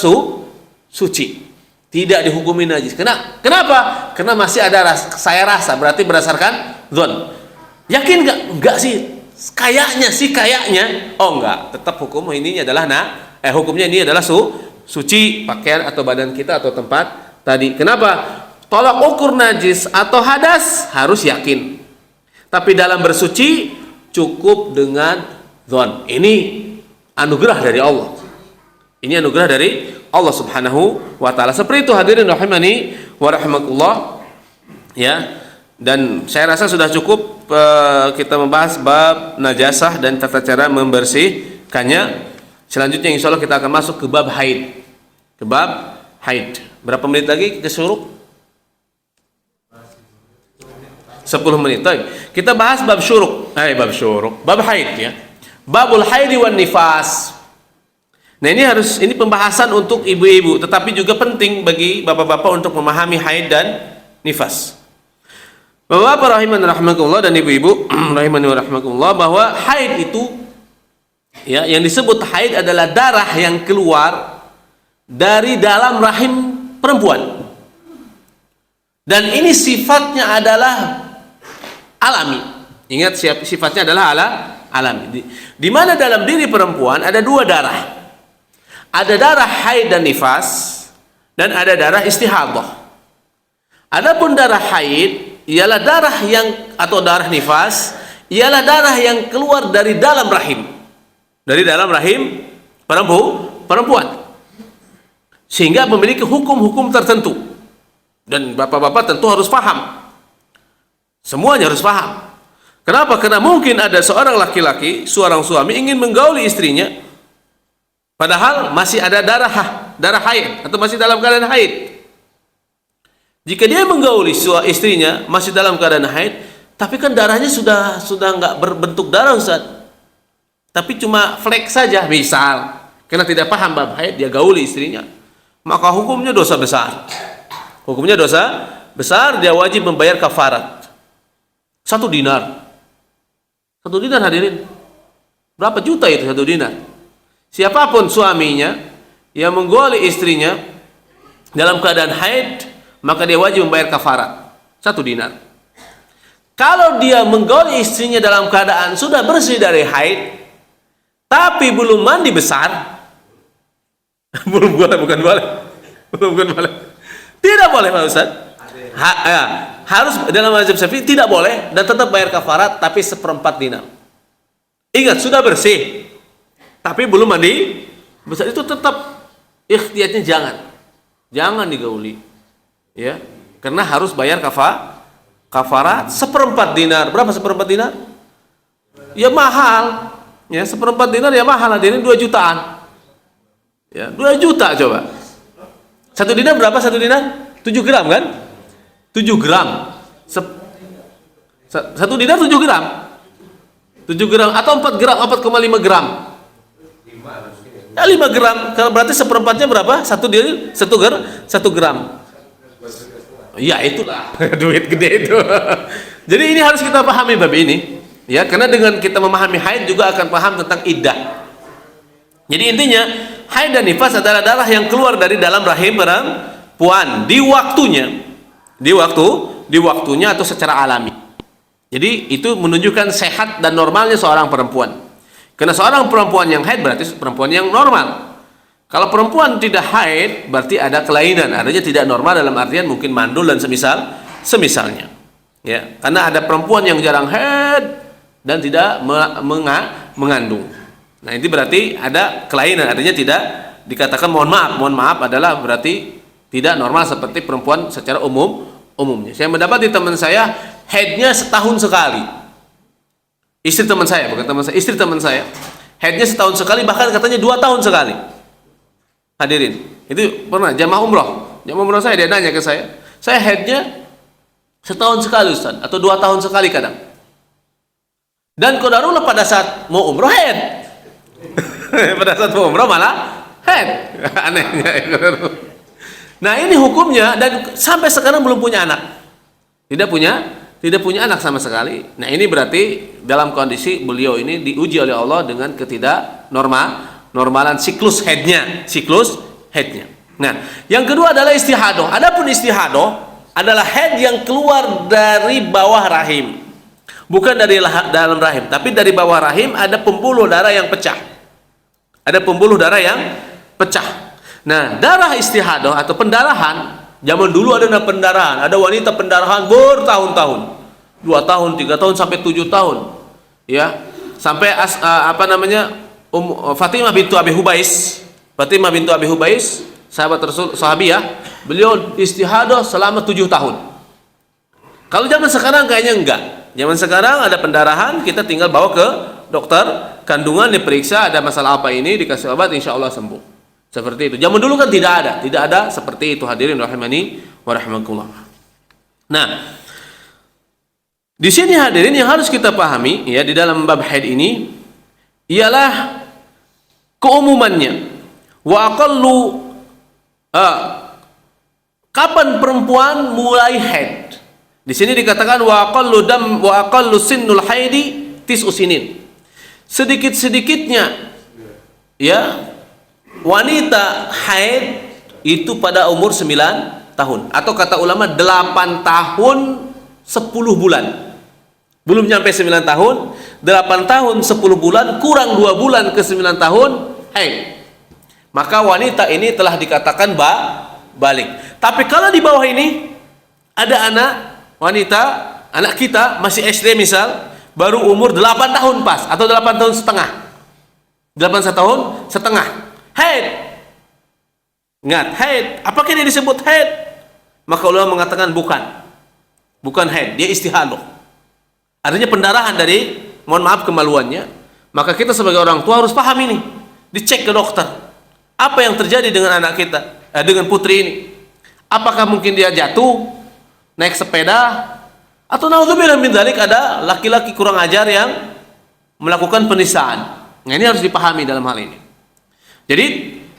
Speaker 1: suci. Tidak dihukumi najis. Kenapa? Karena masih ada saya rasa, berarti berdasarkan dzon. Yakin nggak? Enggak sih. Kayaknya. Oh enggak, tetap hukum ini adalah hukumnya ini adalah suci, pakaian atau badan kita atau tempat tadi. Kenapa? Tolak ukur najis atau hadas harus yakin. Tapi dalam bersuci cukup dengan dzon. Ini anugerah dari Allah. Ini anugerah dari Allah Subhanahu wa taala. Seperti itu hadirin rahimani wa rahimakumullah. Ya. Dan saya rasa sudah cukup kita membahas bab najasah dan tata cara membersihkannya. Selanjutnya insya Allah kita akan masuk ke bab haid. Ke bab haid. Berapa menit lagi ke syuruk? 10 menit. Kita bahas bab syuruk. Bab haid ya. Babul haidi wan nifas. Nah ini pembahasan untuk ibu-ibu, tetapi juga penting bagi bapak-bapak untuk memahami haid dan nifas. Bapak-bapak rahimakumullah dan ibu-ibu rahimakumullah, bahwa haid itu ya, yang disebut haid adalah darah yang keluar dari dalam rahim perempuan. Dan ini sifatnya adalah alami. Ingat, sifatnya adalah alami. Di mana dalam diri perempuan ada dua darah. Ada darah haid dan nifas, dan ada darah istihadah. Adapun darah haid ialah darah atau darah nifas ialah darah yang keluar dari dalam rahim. Dari dalam rahim perempuan. Sehingga memiliki hukum-hukum tertentu. Dan bapak-bapak tentu harus paham. Semuanya harus paham. Kenapa? Karena mungkin ada seorang laki-laki, seorang suami ingin menggauli istrinya, padahal masih ada darah haid atau masih dalam keadaan haid. Jika dia menggauli istrinya masih dalam keadaan haid, tapi kan darahnya sudah nggak berbentuk darah, Ustaz. Tapi cuma flek saja, misal, karena tidak paham bab haid, dia gauli istrinya, maka hukumnya dosa besar. Hukumnya dosa besar, dia wajib membayar kafarat. 1 dinar. 1 dinar hadirin. Berapa juta itu 1 dinar? Siapapun suaminya yang menggauli istrinya dalam keadaan haid, maka dia wajib membayar kafarat 1 dinar. Kalau dia menggauli istrinya dalam keadaan sudah bersih dari haid, tapi belum mandi besar, bukan boleh. Tidak boleh, Pak Ustaz. Harus dalam mazhab Syafi'i tidak boleh, dan tetap bayar kafarat, tapi 1/4 dinar. Ingat, sudah bersih tapi belum mandi besar, itu tetap ikhtiyatnya jangan digauli, ya, karena harus bayar kafarat 1/4 dinar. Berapa 1/4 dinar? Ya mahal, ya, 1/4 dinar ya mahal, hadirin, 2 jutaan, ya, 2 juta coba. 1 dinar berapa? 1 dinar 7 gram kan? 7 gram. 1 dinar 7 gram. 7 gram atau 4 gram, 4,5 gram. Ya 5 gram, kalau berarti 1/4-nya berapa? 1 gram. Ya itulah duit gede itu. Jadi ini harus kita pahami bab ini, ya, karena dengan kita memahami haid juga akan paham tentang iddah. Jadi intinya haid dan nifas adalah darah yang keluar dari dalam rahim perempuan di waktunya atau secara alami. Jadi itu menunjukkan sehat dan normalnya seorang perempuan. Karena seorang perempuan yang haid berarti perempuan yang normal. Kalau perempuan tidak haid berarti ada kelainan, adanya tidak normal dalam artian mungkin mandul dan semisalnya. Ya, karena ada perempuan yang jarang haid, dan tidak mengandung. Nah, ini berarti ada kelainan, artinya tidak dikatakan mohon maaf adalah berarti tidak normal seperti perempuan secara umumnya. Saya mendapati teman saya haidnya setahun sekali. Istri teman saya, bukan teman saya, istri teman saya haidnya setahun sekali, bahkan katanya 2 tahun sekali. Hadirin, itu pernah jamaah umroh saya, dia nanya ke saya haidnya setahun sekali Ustaz, atau 2 tahun sekali kadang. Dan qadarullah pada saat mau umroh haid. Pada saat mau umroh malah haid. Anehnya. Nah, ini hukumnya, dan sampai sekarang belum punya anak. Tidak punya anak sama sekali. Nah, ini berarti dalam kondisi beliau ini diuji oleh Allah dengan normalan siklus haidnya. Nah, yang kedua adalah istihadah. Adapun istihadah adalah haid yang keluar dari bawah rahim. Bukan dari dalam rahim, tapi dari bawah rahim ada pembuluh darah yang pecah. Nah, darah istihadah atau pendarahan, zaman dulu ada pendarahan, ada wanita pendarahan bertahun-tahun, 2 tahun, 3 tahun sampai 7 tahun, ya, sampai Fatimah bintu Abi Hubais, sahabat Rasul, sahabiah, beliau istihadah selama 7 tahun. Kalau zaman sekarang kayaknya enggak. Zaman sekarang ada pendarahan, kita tinggal bawa ke dokter kandungan, diperiksa ada masalah apa ini, dikasih obat, insya Allah sembuh. Seperti itu. Zaman dulu kan tidak ada seperti itu. Hadirin rahimani wa rahimakumullah. Nah, di sini hadirin yang harus kita pahami ya di dalam bab haid ini ialah keumumannya. Wa aqallu kapan perempuan mulai haid? Di sini dikatakan wa aqallu sinnul haidi tis'u sinin. Sedikit-sedikitnya ya wanita haid itu pada umur 9 tahun, atau kata ulama 8 tahun 10 bulan. Belum nyampe 9 tahun, 8 tahun 10 bulan kurang 2 bulan ke 9 tahun haid. Maka wanita ini telah dikatakan balik. Tapi kalau di bawah ini ada anak kita masih SD misal, baru umur 8 tahun pas, atau 8 tahun setengah, 8 tahun setengah haid. Ingat, haid, apakah ini disebut haid? Maka ulama mengatakan bukan haid, dia istihadah. Artinya pendarahan dari, mohon maaf kemaluannya. Maka kita sebagai orang tua harus paham ini, dicek ke dokter. Apa yang terjadi dengan anak kita, dengan putri ini? Apakah mungkin dia jatuh, naik sepeda, atau naudzubillah min dzalik ada laki-laki kurang ajar yang melakukan penistaan. Nah, ini harus dipahami dalam hal ini. Jadi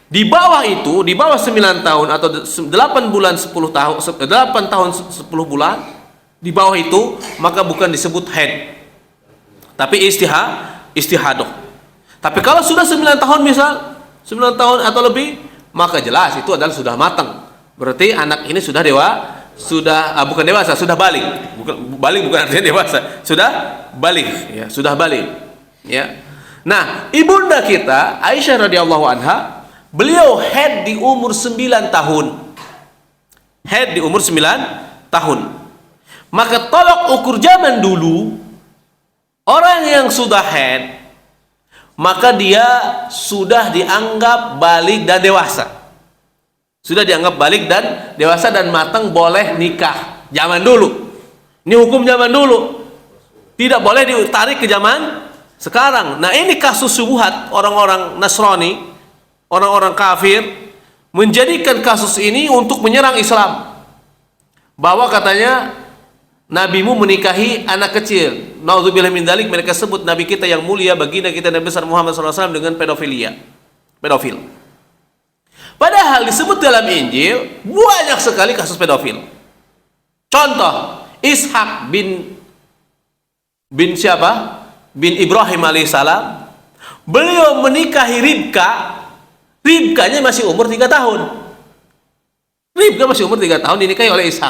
Speaker 1: di bawah itu, di bawah 9 tahun atau 8 bulan 10 tahun, 8 tahun 10 bulan, di bawah itu maka bukan disebut haid, tapi istihadah. Tapi kalau sudah 9 tahun misal, 9 tahun atau lebih, maka jelas itu adalah sudah matang. Berarti anak ini sudah bukan dewasa, sudah balik. Bukan artinya dewasa, sudah balik, ya, sudah balik, ya. Nah, ibunda kita Aisyah radhiyallahu anha, beliau haid di umur 9 tahun. Haid di umur 9 tahun. Maka tolok ukur zaman dulu, orang yang sudah haid, maka dia sudah dianggap balik dan dewasa. Sudah dianggap balik dan dewasa dan matang, boleh nikah. Zaman dulu. Ini hukum zaman dulu. Tidak boleh ditarik ke zaman sekarang. Nah, ini kasus syubhat orang-orang Nasrani, orang-orang kafir, menjadikan kasus ini untuk menyerang Islam. Bahwa katanya nabimu menikahi anak kecil. Nauzubillah min dzalik, mereka sebut nabi kita yang mulia, baginda kita Nabi besar Muhammad SAW dengan pedofil. Padahal disebut dalam Injil banyak sekali kasus pedofil. Contoh, Ishak bin siapa? Bin Ibrahim alaihissalam. Beliau menikahi Ribka. Ribkanya masih umur 3 tahun. Ribka masih umur 3 tahun dinikahi oleh Ishak.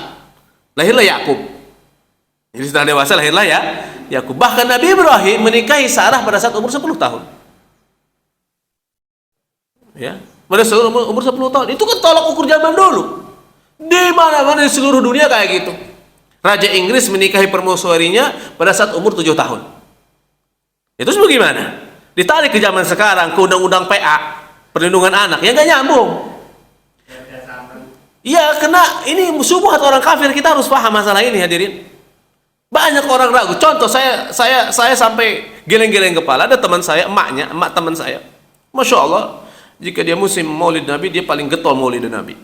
Speaker 1: Lahirlah Yakub. Jadi setelah dewasa lahirlah ya Yakub. Bahkan Nabi Ibrahim menikahi Sarah pada saat umur 10 tahun. Ya, pada saat umur 10 tahun. Itu kan tolak ukur zaman dulu. Di mana-mana di seluruh dunia kayak gitu. Raja Inggris menikahi permaisurinya pada saat umur 7 tahun. Itu bagaimana? Ditarik ke zaman sekarang ke undang-undang PA, perlindungan anak, ya nggak nyambung. Iya, kena ini syubhat orang kafir. Kita harus paham masalah ini, hadirin. Banyak orang ragu. Contoh, saya sampai geleng-geleng kepala. Ada teman saya, emak teman saya, Masya Allah, jika dia musim Maulid Nabi, dia paling getol Maulid Nabi.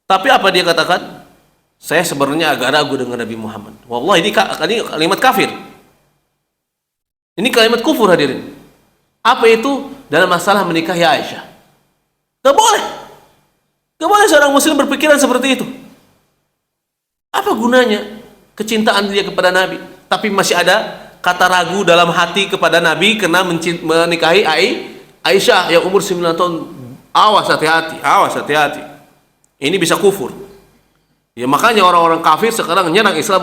Speaker 1: Tapi apa dia katakan? Saya sebenarnya agak ragu dengan Nabi Muhammad. Wallahi, ini kalimat kafir. Ini kalimat kufur, hadirin. Apa itu? Dalam masalah menikahi Aisyah. Gak boleh. Gak boleh seorang muslim berpikiran seperti itu. Apa gunanya kecintaan dia kepada Nabi, tapi masih ada kata ragu dalam hati kepada Nabi karena menikahi Aisyah yang umur 9 tahun. Awas, hati-hati. Ini bisa kufur. Ya, makanya orang-orang kafir sekarang nyerang Islam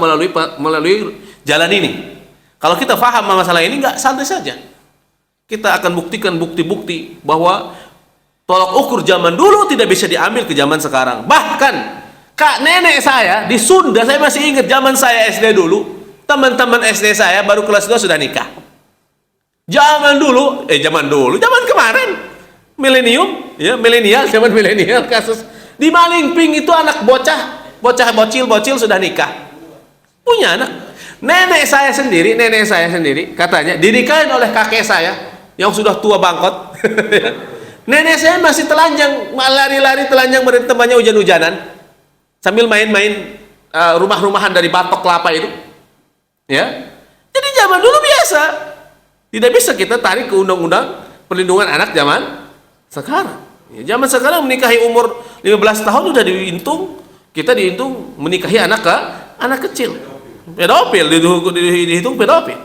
Speaker 1: melalui jalan ini. Kalau kita faham masalah ini, nggak santai saja. Kita akan buktikan bukti-bukti bahwa tolak ukur zaman dulu tidak bisa diambil ke zaman sekarang. Bahkan kak nenek saya di Sunda, saya masih ingat zaman saya SD dulu, teman-teman SD saya baru kelas 2 sudah nikah. Zaman kemarin, zaman milenial kasus di Malingping itu anak bocil sudah nikah, punya anak. Nenek saya sendiri katanya dinikahin oleh kakek saya yang sudah tua bangkot. Nenek saya masih telanjang, lari-lari telanjang bersama temannya hujan-hujanan sambil main-main rumah-rumahan dari batok kelapa itu. Ya. Jadi zaman dulu biasa. Tidak bisa kita tarik ke undang-undang perlindungan anak zaman sekarang. Ya, zaman sekarang menikahi umur 15 tahun sudah kita dihitung menikahi anak kecil. Pedofil, dihitung pedofil.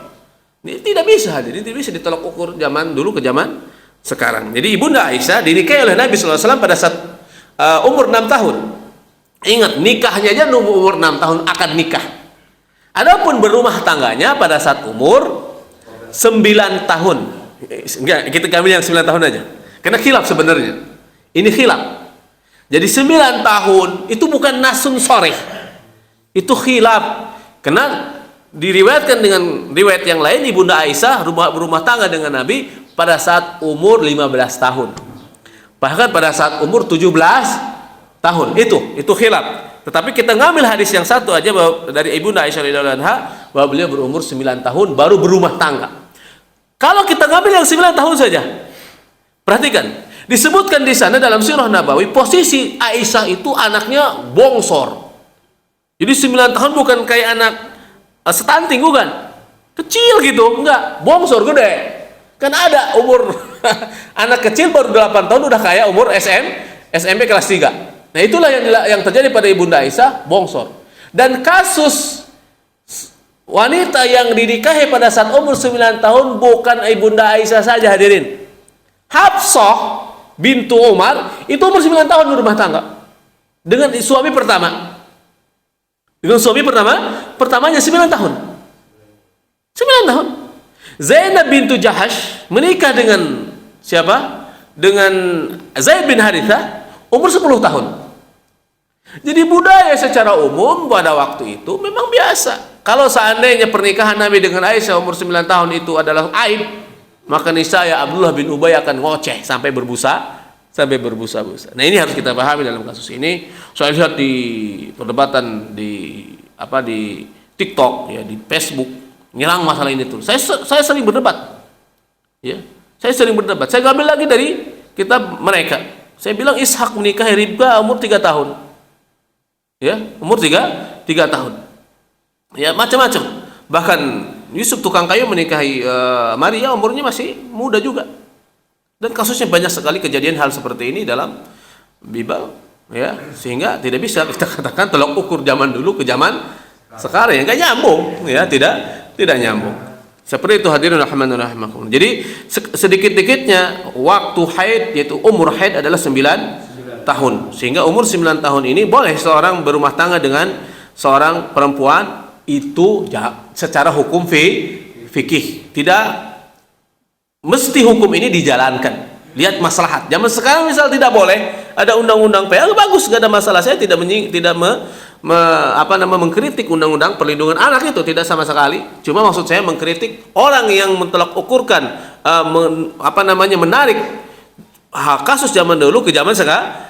Speaker 1: Ini tidak bisa, jadi tidak bisa ditolak ukur zaman dulu ke zaman sekarang. Jadi Ibunda Aisyah dinikahi oleh Nabi SAW pada saat umur 6 tahun. Ingat, nikahnya aja umur 6 tahun akad nikah. Adapun berumah tangganya pada saat umur 9 tahun. Enggak, kita ambil yang 9 tahun aja. Karena khilaf sebenarnya. Ini khilaf. Jadi 9 tahun itu bukan nasun soreh. Itu khilaf. Karena diriwayatkan dengan riwayat yang lain, Ibunda Aisyah berumah tangga dengan Nabi pada saat umur 15 tahun. Bahkan pada saat umur 17 tahun. Itu khilaf. Tetapi kita ngambil hadis yang satu aja dari Ibunda Aisyah radhiyallahu anha bahwa beliau berumur 9 tahun baru berumah tangga. Kalau kita ngambil yang 9 tahun saja, perhatikan, disebutkan di sana dalam Sirah Nabawi posisi Aisyah itu anaknya bongsor. Jadi 9 tahun bukan kayak anak stunting, bukan. Kecil gitu, enggak, bongsor gede. Kan ada umur anak kecil baru 8 tahun udah kayak umur SMP kelas 3. Nah, itulah yang terjadi pada Ibunda Aisyah, bongsor. Dan kasus wanita yang dinikahi pada saat umur 9 tahun bukan Ibunda Aisyah saja, hadirin. Hafsah bintu Umar itu umur 9 tahun berumah tangga dengan suami pertama. Pertamanya 9 tahun. 9 tahun. Zainab bintu Jahash menikah dengan siapa? Dengan Zaid bin Harithah umur 10 tahun. Jadi budaya secara umum pada waktu itu memang biasa. Kalau seandainya pernikahan Nabi dengan Aisyah umur 9 tahun itu adalah aib, maka niscaya Abdullah bin Ubay akan ngoceh sampai berbusa-busa. Nah, ini harus kita pahami dalam kasus ini. Saya lihat di perdebatan di TikTok, ya, di Facebook, nyerang masalah ini tuh. Saya sering berdebat. Ya. Saya sering berdebat. Saya ngambil lagi dari kitab mereka. Saya bilang Ishak menikahi Ribka umur 3 tahun. Ya, umur 3 tahun. Ya, macam-macam. Bahkan Yusuf tukang kayu menikahi Maria umurnya masih muda juga. Dan kasusnya banyak sekali kejadian hal seperti ini dalam Bible, ya, sehingga tidak bisa kita katakan tolak ukur zaman dulu ke zaman sekarang, yang nggak nyambung, ya, tidak nyambung. Seperti itu, hadirin rahimakumullah. Jadi sedikit-dikitnya waktu haid, yaitu umur haid adalah 9 tahun. Sehingga umur 9 tahun ini boleh seorang berumah tangga dengan seorang perempuan itu secara hukum fikih. Tidak mesti hukum ini dijalankan. Lihat maslahat. Zaman sekarang misal tidak boleh, ada undang-undang PL, bagus, gak ada masalah. Saya tidak mengkritik undang-undang perlindungan anak itu, tidak sama sekali. Cuma maksud saya mengkritik orang yang mentolak ukurkan menarik kasus zaman dulu ke zaman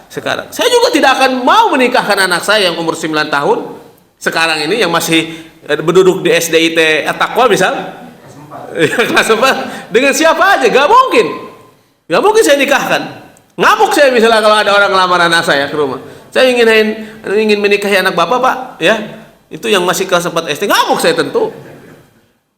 Speaker 1: sekarang. Saya juga tidak akan mau menikahkan anak saya yang umur 9 tahun sekarang ini, yang masih berduduk di SDIT At-Taqwa misal kelas 4, dengan siapa aja. Gak mungkin saya nikahkan. Ngamuk saya misalnya kalau ada orang ngelamar anak saya ke rumah. Saya ingin menikahi anak bapak, Pak, ya. Itu yang masih kelas 4 SD. Ngamuk saya tentu.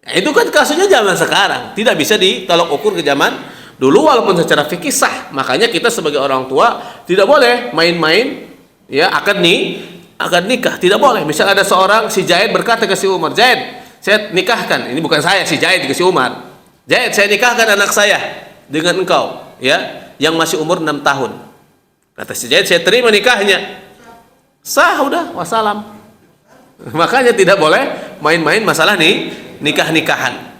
Speaker 1: Ya, itu kan kasusnya zaman sekarang. Tidak bisa ditolak ukur ke zaman dulu, walaupun secara fikih sah. Makanya kita sebagai orang tua tidak boleh main-main, ya, akad nikah. Tidak boleh. Misal ada seorang, si Zaid berkata ke si Umar, "Zaid, saya nikahkan." Ini bukan saya, si Zaid ke si Umar. "Zaid, saya nikahkan anak saya dengan engkau, ya, yang masih umur 6 tahun. Kata si Zaid, "Saya terima nikahnya." Sah, udah, wassalam. Makanya tidak boleh main-main masalah nikah-nikahan.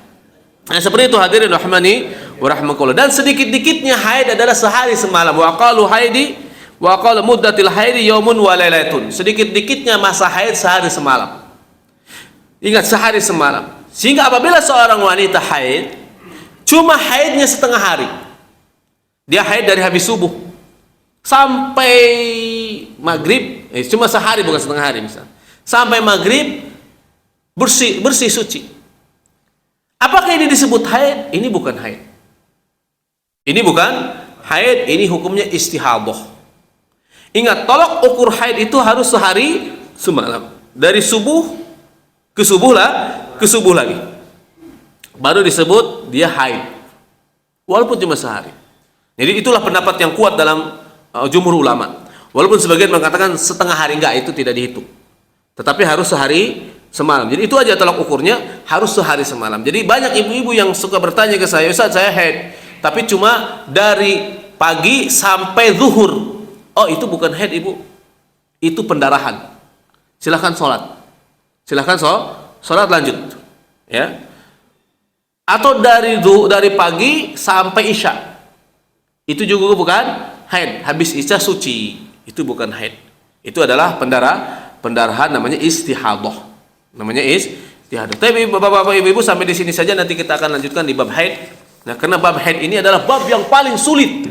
Speaker 1: Nah, seperti itu hadirin rahmani wa rahmakumullah. Dan sedikit-dikitnya haid adalah sehari semalam. Wa qalu haidi wa qala muddatil haidi yaumun wa lailatun. Sedikit-dikitnya masa haid sehari semalam. Ingat, sehari semalam. Sehingga apabila seorang wanita haid, cuma haidnya setengah hari. Dia haid dari habis subuh sampai maghrib, cuma sehari, bukan setengah hari misalnya. Sampai maghrib bersih suci. Apakah ini disebut haid? Ini bukan haid. Ini bukan haid, ini hukumnya istihadah. Ingat, tolak ukur haid itu harus sehari semalam. Dari subuh ke subuh lagi. Baru disebut dia haid. Walaupun cuma sehari. Jadi itulah pendapat yang kuat dalam jumhur ulama. Walaupun sebagian mengatakan setengah hari, enggak, itu tidak dihitung. Tetapi harus sehari semalam. Jadi itu aja tolak ukurnya, harus sehari semalam. Jadi banyak ibu-ibu yang suka bertanya ke saya, "Ustaz, saya haid, tapi cuma dari pagi sampai zuhur." Oh, itu bukan haid, Ibu. Itu pendarahan. Silahkan sholat. Silahkan sholat lanjut. Ya. Atau dari pagi sampai isya. Itu juga bukan haid. Habis isya suci. Itu bukan haid. Itu adalah pendarahan, namanya istihadah. Namanya istihadah. Tapi Bapak-bapak, Ibu-ibu, sampai di sini saja, nanti kita akan lanjutkan di bab haid. Nah, karena bab haid ini adalah bab yang paling sulit.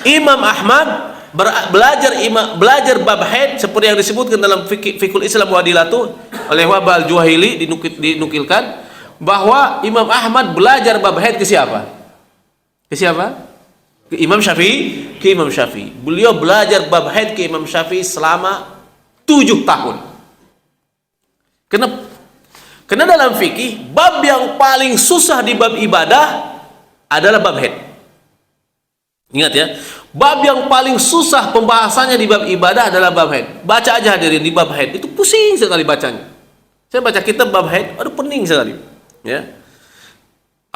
Speaker 1: Imam Ahmad belajar bab haid seperti yang disebutkan dalam Fiqhul Islam wa Adilatuh oleh Wahbah Al-Juhaili, dinukilkan bahwa Imam Ahmad belajar bab haid ke siapa? Ke siapa? Ke Imam Syafi'i. Ke Imam Syafi'i. Beliau belajar bab haid ke Imam Syafi'i selama 7 tahun. Kenapa? Karena dalam fikih, bab yang paling susah di bab ibadah adalah bab haid. Ingat ya, bab yang paling susah pembahasannya di bab ibadah adalah bab haid. Baca aja hadirin di bab haid, itu pusing sekali bacanya. Saya baca kitab bab haid, aduh pening sekali. Ya.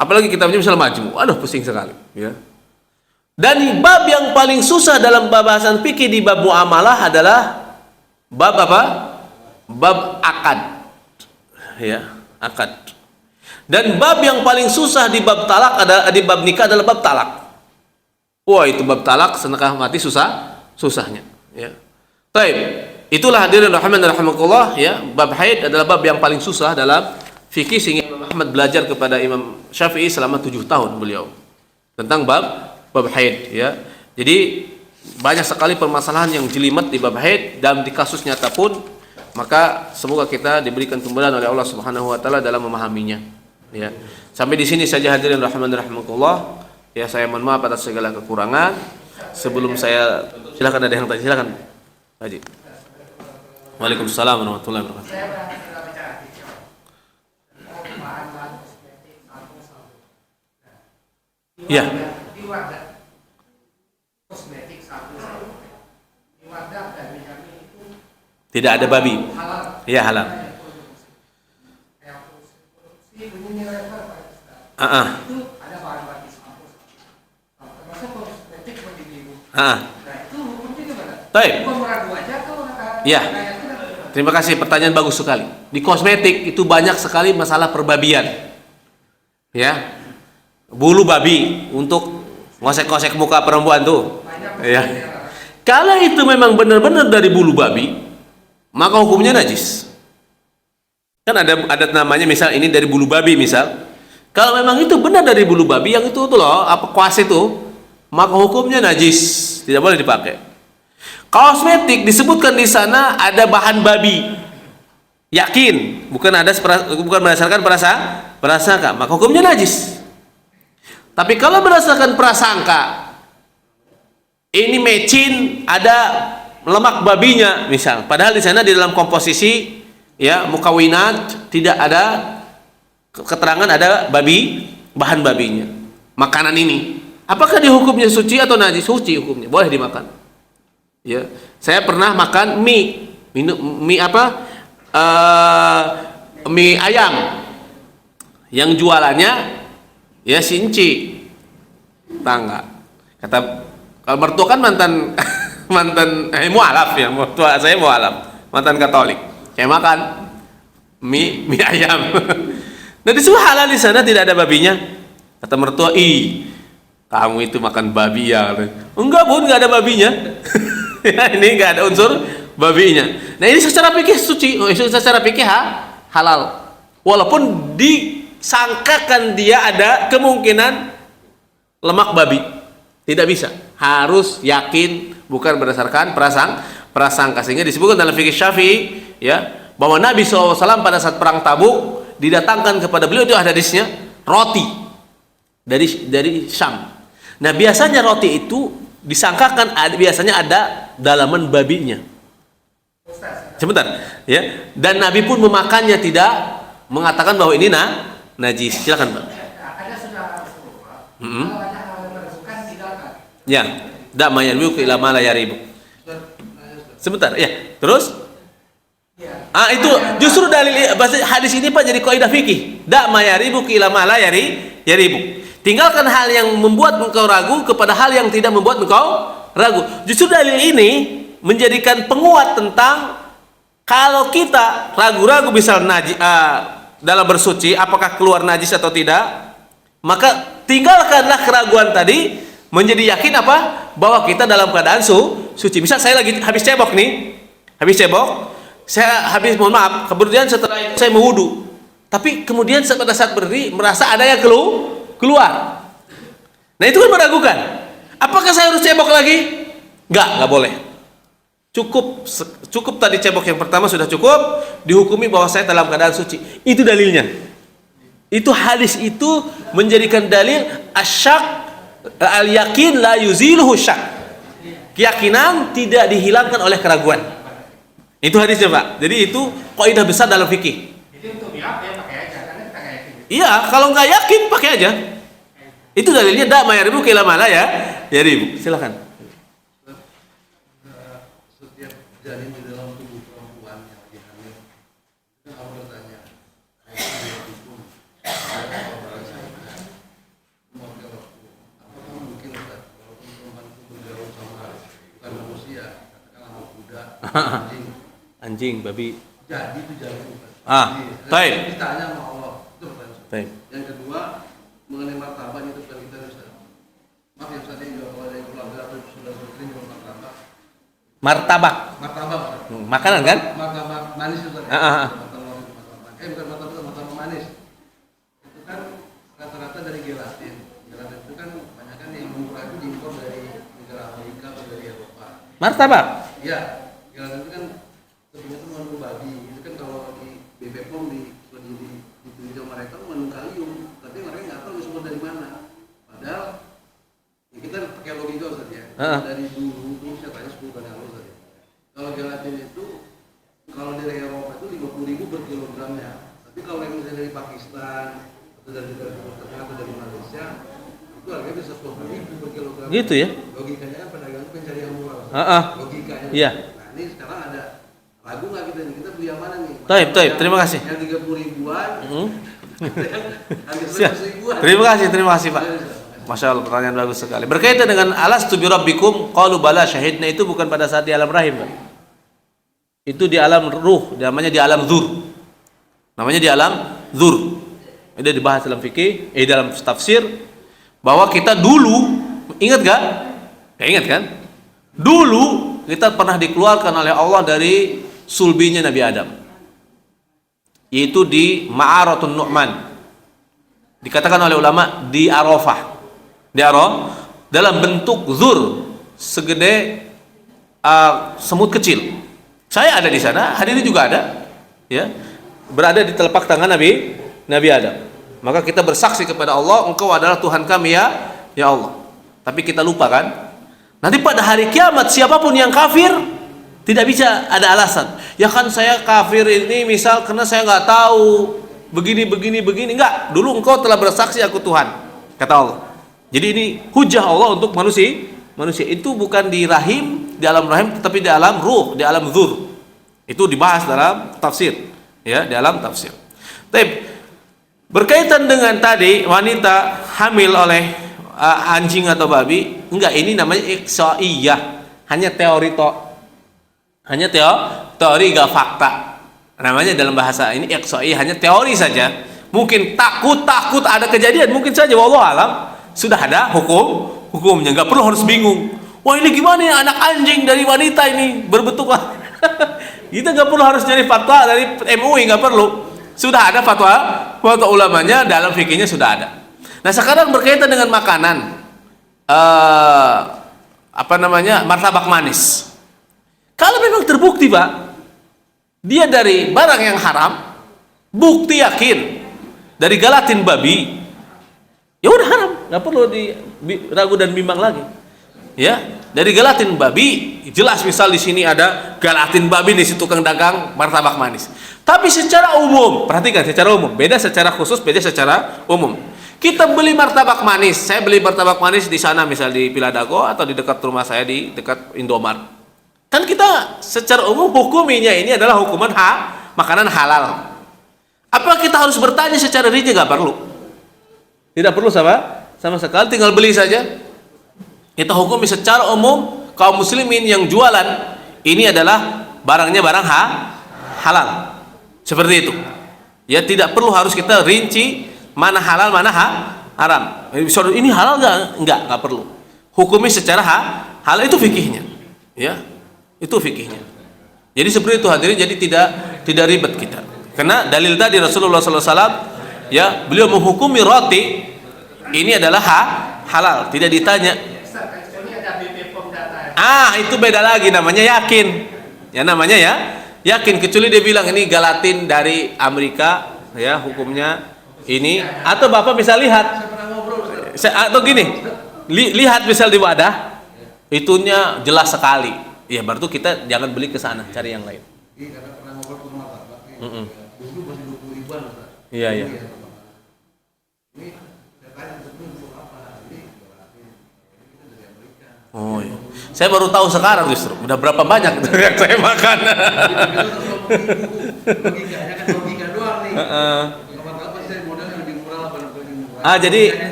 Speaker 1: Apalagi kitabnya misalnya Majmu', aduh pusing sekali. Ya. Dan bab yang paling susah dalam pembahasan fikih di bab muamalah adalah bab apa? Bab akad. Ya, akad. Dan bab yang paling susah di bab talak di bab nikah adalah bab talak. Wah, itu bab talak setengah mati susahnya, ya. Baik, itulah hadirin rahimani rahimakumullah, ya. Bab haid adalah bab yang paling susah dalam fikih, sehingga Imam Ahmad belajar kepada Imam Syafi'i selama 7 tahun beliau tentang bab haid, ya. Jadi banyak sekali permasalahan yang jelimet di bab haid, dan di kasus nyata pun, maka semoga kita diberikan kemudahan oleh Allah Subhanahu wa taala dalam memahaminya, ya. Sampai di sini saja hadirin rahimani rahimakumullah. Ya, saya mohon maaf atas segala kekurangan. Sebelum saya, silakan, ada yang tanya, silakan, Haji. Waalaikumsalam warahmatullahi wabarakatuh. Ya. Tidak ada babi. Ya, halal. Baik. Ya. Terima kasih, pertanyaan bagus sekali. Di kosmetik itu banyak sekali masalah perbabian. Ya. Bulu babi untuk ngosek-ngosek muka perempuan tuh. Ya. Kalau itu memang benar-benar dari bulu babi, maka hukumnya najis. Kan ada namanya, misal ini dari bulu babi misal. Kalau memang itu benar dari bulu babi, yang itu tuh loh, apa kuas itu, maka hukumnya najis, tidak boleh dipakai. Kosmetik disebutkan di sana ada bahan babi, yakin, bukan berdasarkan prasangka, maka hukumnya najis. Tapi kalau berdasarkan prasangka, ini mecin ada lemak babinya misal, padahal di sana di dalam komposisi ya mukawinat tidak ada keterangan ada bahan babinya, makanan ini apakah dihukumnya suci atau najis? Suci hukumnya, boleh dimakan. Ya, saya pernah makan mie ayam yang jualannya ya sinci tangga. Kata kalau mertua kan mantan mualaf ya, mertua saya mualaf, mantan Katolik. Saya makan mie ayam. Nah, disebut halal di sana tidak ada babinya. Kata mertua, kamu itu makan babi ya? Enggak bun, nggak ada babinya. Ya, ini nggak ada unsur babinya. Nah, ini secara fikih suci, secara fikih halal. Walaupun disangkakan dia ada kemungkinan lemak babi, tidak bisa. Harus yakin, bukan berdasarkan prasangka. Sehingga disebutkan dalam fikih Syafi'i ya, bahwa Nabi SAW pada saat perang Tabuk didatangkan kepada beliau, itu hadisnya, roti dari Syam. Nah, biasanya roti itu disangkakan biasanya ada dalaman babinya. Sebentar, ya. Dan Nabi pun memakannya, tidak mengatakan bahwa ini najis. Silakan, Pak. Ya, da mayarbu ila ma la yaribu. Sebentar, ya. Terus itu justru dalil hadis ini Pak jadi kaidah fikih. Da mayaribu ila ma la yaribu. Tinggalkan hal yang membuat engkau ragu kepada hal yang tidak membuat engkau ragu. Justru dalil ini menjadikan penguat tentang kalau kita ragu-ragu misal dalam bersuci apakah keluar najis atau tidak, maka tinggalkanlah keraguan tadi, menjadi yakin bahwa kita dalam keadaan suci. Misal saya lagi habis cebok, saya mohon maaf, kemudian setelah itu saya mewudu, tapi kemudian pada saat berdiri merasa ada yang keluar. Nah, itu kan meragukan. Apakah saya harus cebok lagi? Enggak boleh. Cukup tadi cebok yang pertama sudah cukup, dihukumi bahwa saya dalam keadaan suci. Itu dalilnya. Itu hadis itu menjadikan dalil asyak al yakin la yuziluhu syak. Keyakinan tidak dihilangkan oleh keraguan. Itu hadisnya, Pak. Jadi itu kaidah besar dalam fikih.
Speaker 2: Itu untuk biar pakai aja, karena kita nggak yakin.
Speaker 1: Iya, kalau nggak yakin pakai aja. Itu dalilnya da mayaribu kila mala ya ribu. Silakan.
Speaker 3: Setiap janin di dalam tubuh perempuan yang lagi hamil, kan Allah bertanya, apakah mungkin Ustaz, walaupun perempuan itu bergaul sama bukan manusia, katakanlah sama kuda,
Speaker 1: Anjing, babi.
Speaker 3: jadi itu janin.
Speaker 1: Baik.
Speaker 3: Ditanya sama Allah, itu pertanyaan.
Speaker 1: Baik.
Speaker 3: Yang kedua, mengenai martabat itu kan kita Ustaz. Maaf ya Ustaz, ini juga kalau ada keluarga atau saudara-saudara ini juga martabak.
Speaker 1: Martabak.
Speaker 3: Ustaz.
Speaker 1: Makanan kan?
Speaker 3: Martabak manis Ustaz. Bukan martabak manis. Itu kan rata-rata dari gelatin. Gelatin itu kan banyak kan yang murah itu diimpor dari negara Amerika atau dari Eropa.
Speaker 1: Martabak.
Speaker 3: Iya, gelatin itu kan sebenarnya itu mengandung babi. Itu kan kalau di BPOM di mereka mengandung kalium, tapi mereka nggak tahu sumber dari mana. Padahal ya kita pakai logika Ustaz ya. Dari dulu itu saya tanya 10 kali Ustaz ya. Kalau gelatin itu kalau dari Eropa itu 50.000 per kilogramnya. Tapi kalau yang misalnya dari Pakistan atau dari Timur Tengah atau dari Malaysia itu harganya bisa 10.000 per kilogram.
Speaker 1: Gitu ya?
Speaker 3: Logikanya kan pedagang itu pencari yang murah. Logikanya.
Speaker 1: Iya.
Speaker 3: Nah, ini sekarang ada ragu nggak kita beli yang mana nih?
Speaker 1: Taib, terima kasih.
Speaker 3: Yang 30 ribuan.
Speaker 1: Terima kasih Pak. Masya Allah, pertanyaan bagus sekali. Berkaitan dengan alastu bi rabbikum qalu bala syahidna, itu bukan pada saat di alam rahim, Pak. Itu di alam ruh, namanya di alam dzur. Namanya di alam dzur. Itu dibahas dalam fikih, dalam tafsir bahwa kita dulu ingat gak? Ingat kan? Dulu kita pernah dikeluarkan oleh Allah dari sulbinya Nabi Adam, yaitu di Ma'aratun Nu'man. Dikatakan oleh ulama di Arafah, dalam bentuk zur, segede semut kecil. Saya ada di sana, hadirin juga ada, ya, berada di telapak tangan Nabi Adam. Maka kita bersaksi kepada Allah, Engkau adalah Tuhan kami, ya Allah. Tapi kita lupa kan? Nanti pada hari kiamat siapapun yang kafir tidak bisa ada alasan. Ya kan saya kafir ini misal karena saya nggak tahu begini. Enggak. Dulu engkau telah bersaksi aku Tuhan, kata Allah. Jadi ini hujah Allah untuk manusia. Itu bukan di rahim, di alam rahim, tetapi di alam ruh, di alam dzur. Itu dibahas dalam tafsir, ya, di alam tafsir. Tapi berkaitan dengan tadi wanita hamil oleh anjing atau babi, enggak, ini namanya ikhsaiyah, hanya teori hanya teori gak fakta. Namanya dalam bahasa ini ikhsaiyah, hanya teori saja. Mungkin takut ada kejadian, mungkin saja, wallahu alam, sudah ada hukumnya, nggak perlu harus bingung. Wah, ini gimana ya anak anjing dari wanita ini berbentuk kita nggak perlu harus nyari fatwa dari MUI, nggak perlu. Sudah ada fatwa ulamanya, dalam fikihnya sudah ada. Nah, sekarang berkaitan dengan makanan, martabak manis. Kalau memang terbukti, Pak, dia dari barang yang haram, bukti yakin dari galatin babi, ya udah haram, nggak perlu ragu dan bimbang lagi. Ya, dari galatin babi, jelas misal di sini ada galatin babi di situ tukang dagang martabak manis. Tapi secara umum, perhatikan, secara umum, beda secara khusus, beda secara umum. Kita beli martabak manis, saya beli martabak manis di sana, misal di Piladago atau di dekat rumah saya di dekat Indomaret. Kan kita secara umum hukuminya ini adalah hukuman makanan halal. Apa kita harus bertanya secara rinci? Nggak perlu. Tidak perlu sama sekali, tinggal beli saja. Kita hukumi secara umum kaum muslimin yang jualan ini adalah barangnya barang halal. Seperti itu. Ya, tidak perlu harus kita rinci mana halal, mana haram. Ini halal enggak perlu. Hukumi secara halal, itu fikihnya. Ya, itu fikihnya. Jadi seperti itu hadirin, jadi tidak ribet kita. Karena dalil tadi Rasulullah SAW, ya, beliau menghukumi roti ini adalah halal, tidak ditanya. Itu beda lagi, namanya yakin. Ya, namanya yakin, kecuali dia bilang ini galatin dari Amerika, ya, hukumnya ini, atau Bapak bisa lihat, atau gini, lihat misal di wadah, itunya jelas sekali, ya, berarti kita jangan beli ke sana, cari yang lain.
Speaker 3: Iya, karena pernah ngobrol sama Bapak, dulu masih 20 ribuan, Pak.
Speaker 1: Iya.
Speaker 3: Ini saya tanya untuk apa? Ini kita dari Amerika.
Speaker 1: Oh iya, saya baru tahu sekarang justru, udah berapa banyak yang saya makan.
Speaker 3: Logikanya kan logika doang nih.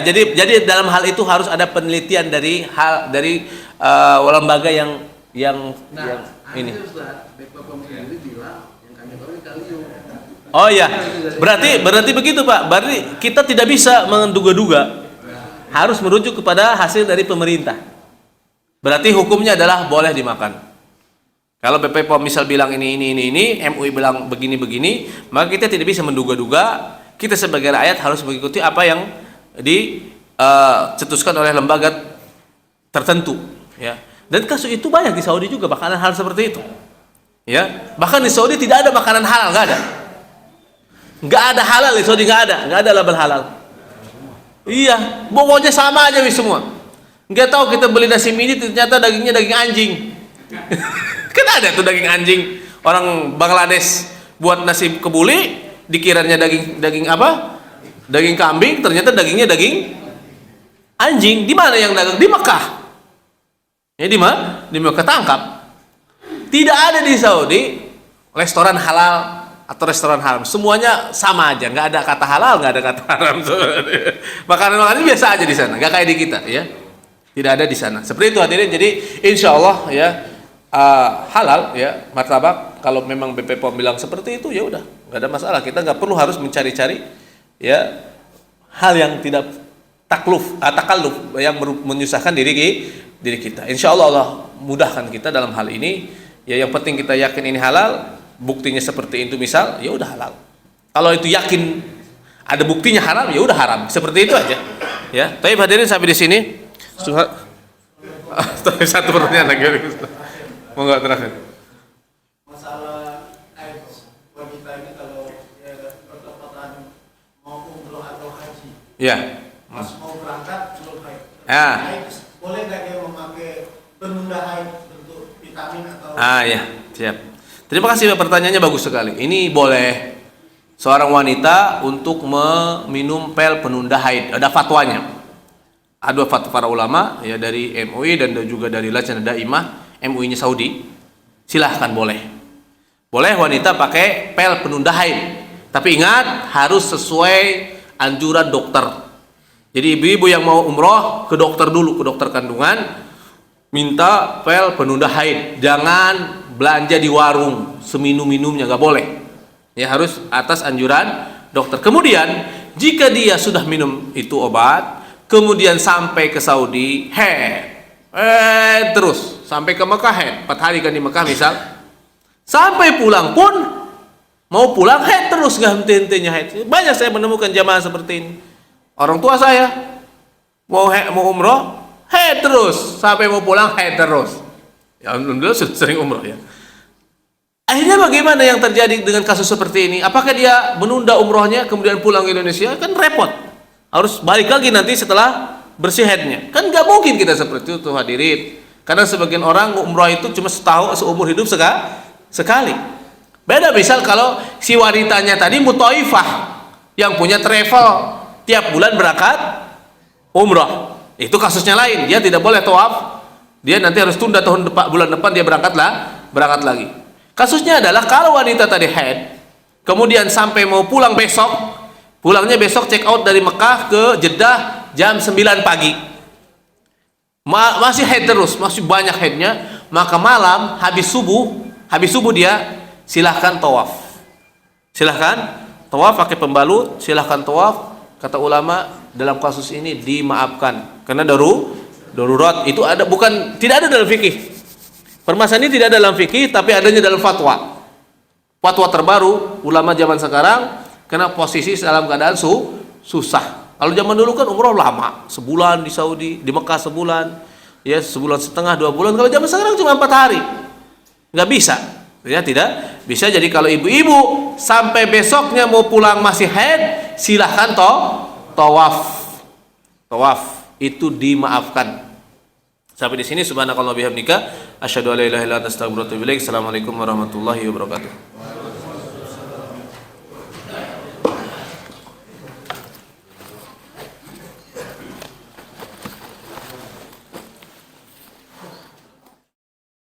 Speaker 1: Jadi dalam hal itu harus ada penelitian dari lembaga yang ini. Oh ya, berarti begitu, Pak. Berarti kita tidak bisa menduga-duga, harus merujuk kepada hasil dari pemerintah. Berarti hukumnya adalah boleh dimakan. Kalau BP POM misal bilang ini, MUI bilang begini, maka kita tidak bisa menduga-duga. Kita sebagai rakyat harus mengikuti apa yang dicetuskan oleh lembaga tertentu, ya. Dan kasus itu banyak di Saudi juga, makanan halal seperti itu, ya. Bahkan di Saudi tidak ada makanan halal, nggak ada halal di Saudi, nggak ada label halal. Iya, pokoknya sama aja wis semua. Nggak tahu kita beli nasi mini ternyata dagingnya daging anjing. Kan ada tuh daging anjing, orang Bangladesh buat nasi kebuli, dikiranya daging apa? Daging kambing, ternyata dagingnya daging anjing. Di mana yang dagang? Di Mekah. Ya, di mana? Di Mekah, tangkap. Tidak ada di Saudi restoran halal atau restoran haram. Semuanya sama aja, nggak ada kata halal, nggak ada kata haram. Makanan biasa aja di sana, nggak kayak di kita, ya. Tidak ada di sana. Seperti itu hadirin. Jadi insya Allah, ya, halal, ya, martabak. Kalau memang BP POM bilang seperti itu, ya udah, nggak ada masalah. Kita nggak perlu harus mencari-cari, ya, hal yang tidak takalluf yang menyusahkan diri kita. Insya Allah Allah mudahkan kita dalam hal ini, Ya yang penting kita yakin ini halal, buktinya seperti itu misal, ya udah halal. Kalau itu yakin ada buktinya haram, ya udah haram. Seperti itu aja. Ya, tapi hadirin sampai di sini. Satu pertanyaan lagi. Mau nggak terakhir?
Speaker 4: Masalah haid wanita ini kalau bertepatan mau umroh atau haji,
Speaker 1: Ya.
Speaker 4: pas mau berangkat belum haid.
Speaker 1: Ya.
Speaker 4: Haid, boleh nggak dia memakai penunda haid untuk vitamin atau?
Speaker 1: Ya, siap. Terima kasih, pertanyaannya bagus sekali. Ini boleh seorang wanita untuk meminum pil penunda haid. Ada fatwanya. Ada fatwa para ulama ya dari MUI dan juga dari Lajnah Daimah MUI-nya Saudi. Silahkan boleh. Boleh wanita pakai pil penunda haid. Tapi ingat harus sesuai anjuran dokter. Jadi ibu-ibu yang mau umroh ke dokter dulu, ke dokter kandungan, minta pil penunda haid. Jangan belanja di warung seminum-minumnya, nggak boleh. Ya harus atas anjuran dokter. Kemudian jika dia sudah minum itu obat, kemudian sampai ke Saudi, terus sampai ke Mekah, 4 hari kan di Mekah misal, sampai pulang pun mau pulang terus, nggak henti-hentinya Banyak saya menemukan jamaah seperti ini. Orang tua saya mau umroh, terus sampai mau pulang terus. Ya alhamdulillah sudah sering umroh ya. Akhirnya bagaimana yang terjadi dengan kasus seperti ini? Apakah dia menunda umrohnya kemudian pulang ke Indonesia? Kan repot. Harus balik lagi nanti setelah bersih haidnya. Kan nggak mungkin kita seperti itu hadirin. Karena sebagian orang umroh itu cuma seumur hidup sekali. Beda misal kalau si wanitanya tadi muthaifah yang punya travel tiap bulan berangkat umroh. Itu kasusnya lain. Dia tidak boleh tawaf. Dia nanti harus tunda bulan depan dia berangkat lagi. Kasusnya adalah kalau wanita tadi haid, kemudian sampai mau pulang besok, pulangnya besok check out dari Mekah ke Jeddah jam 9 pagi. Masih haid terus, masih banyak haidnya, maka malam habis subuh dia silahkan tawaf. Silahkan tawaf pakai pembalut, silahkan tawaf. Kata ulama dalam kasus ini dimaafkan karena darurat itu ada, tidak ada dalam fikih. Permasalahan ini tidak ada dalam fikih, tapi adanya dalam fatwa. Fatwa terbaru ulama zaman sekarang karena posisi dalam keadaan susah. Kalau zaman dulu kan umroh lama, sebulan di Saudi, di Mekah sebulan, ya sebulan setengah 2 bulan. Kalau zaman sekarang cuma 4 hari, nggak bisa, ya tidak bisa. Jadi kalau ibu-ibu sampai besoknya mau pulang masih haid, silahkan tawaf itu dimaafkan. Sampai di sini subhanakallah bihamdika asyhadu an la ilaha illa anta astaghfiruka wa atubu ilaik. Assalamualaikum warahmatullahi wabarakatuh.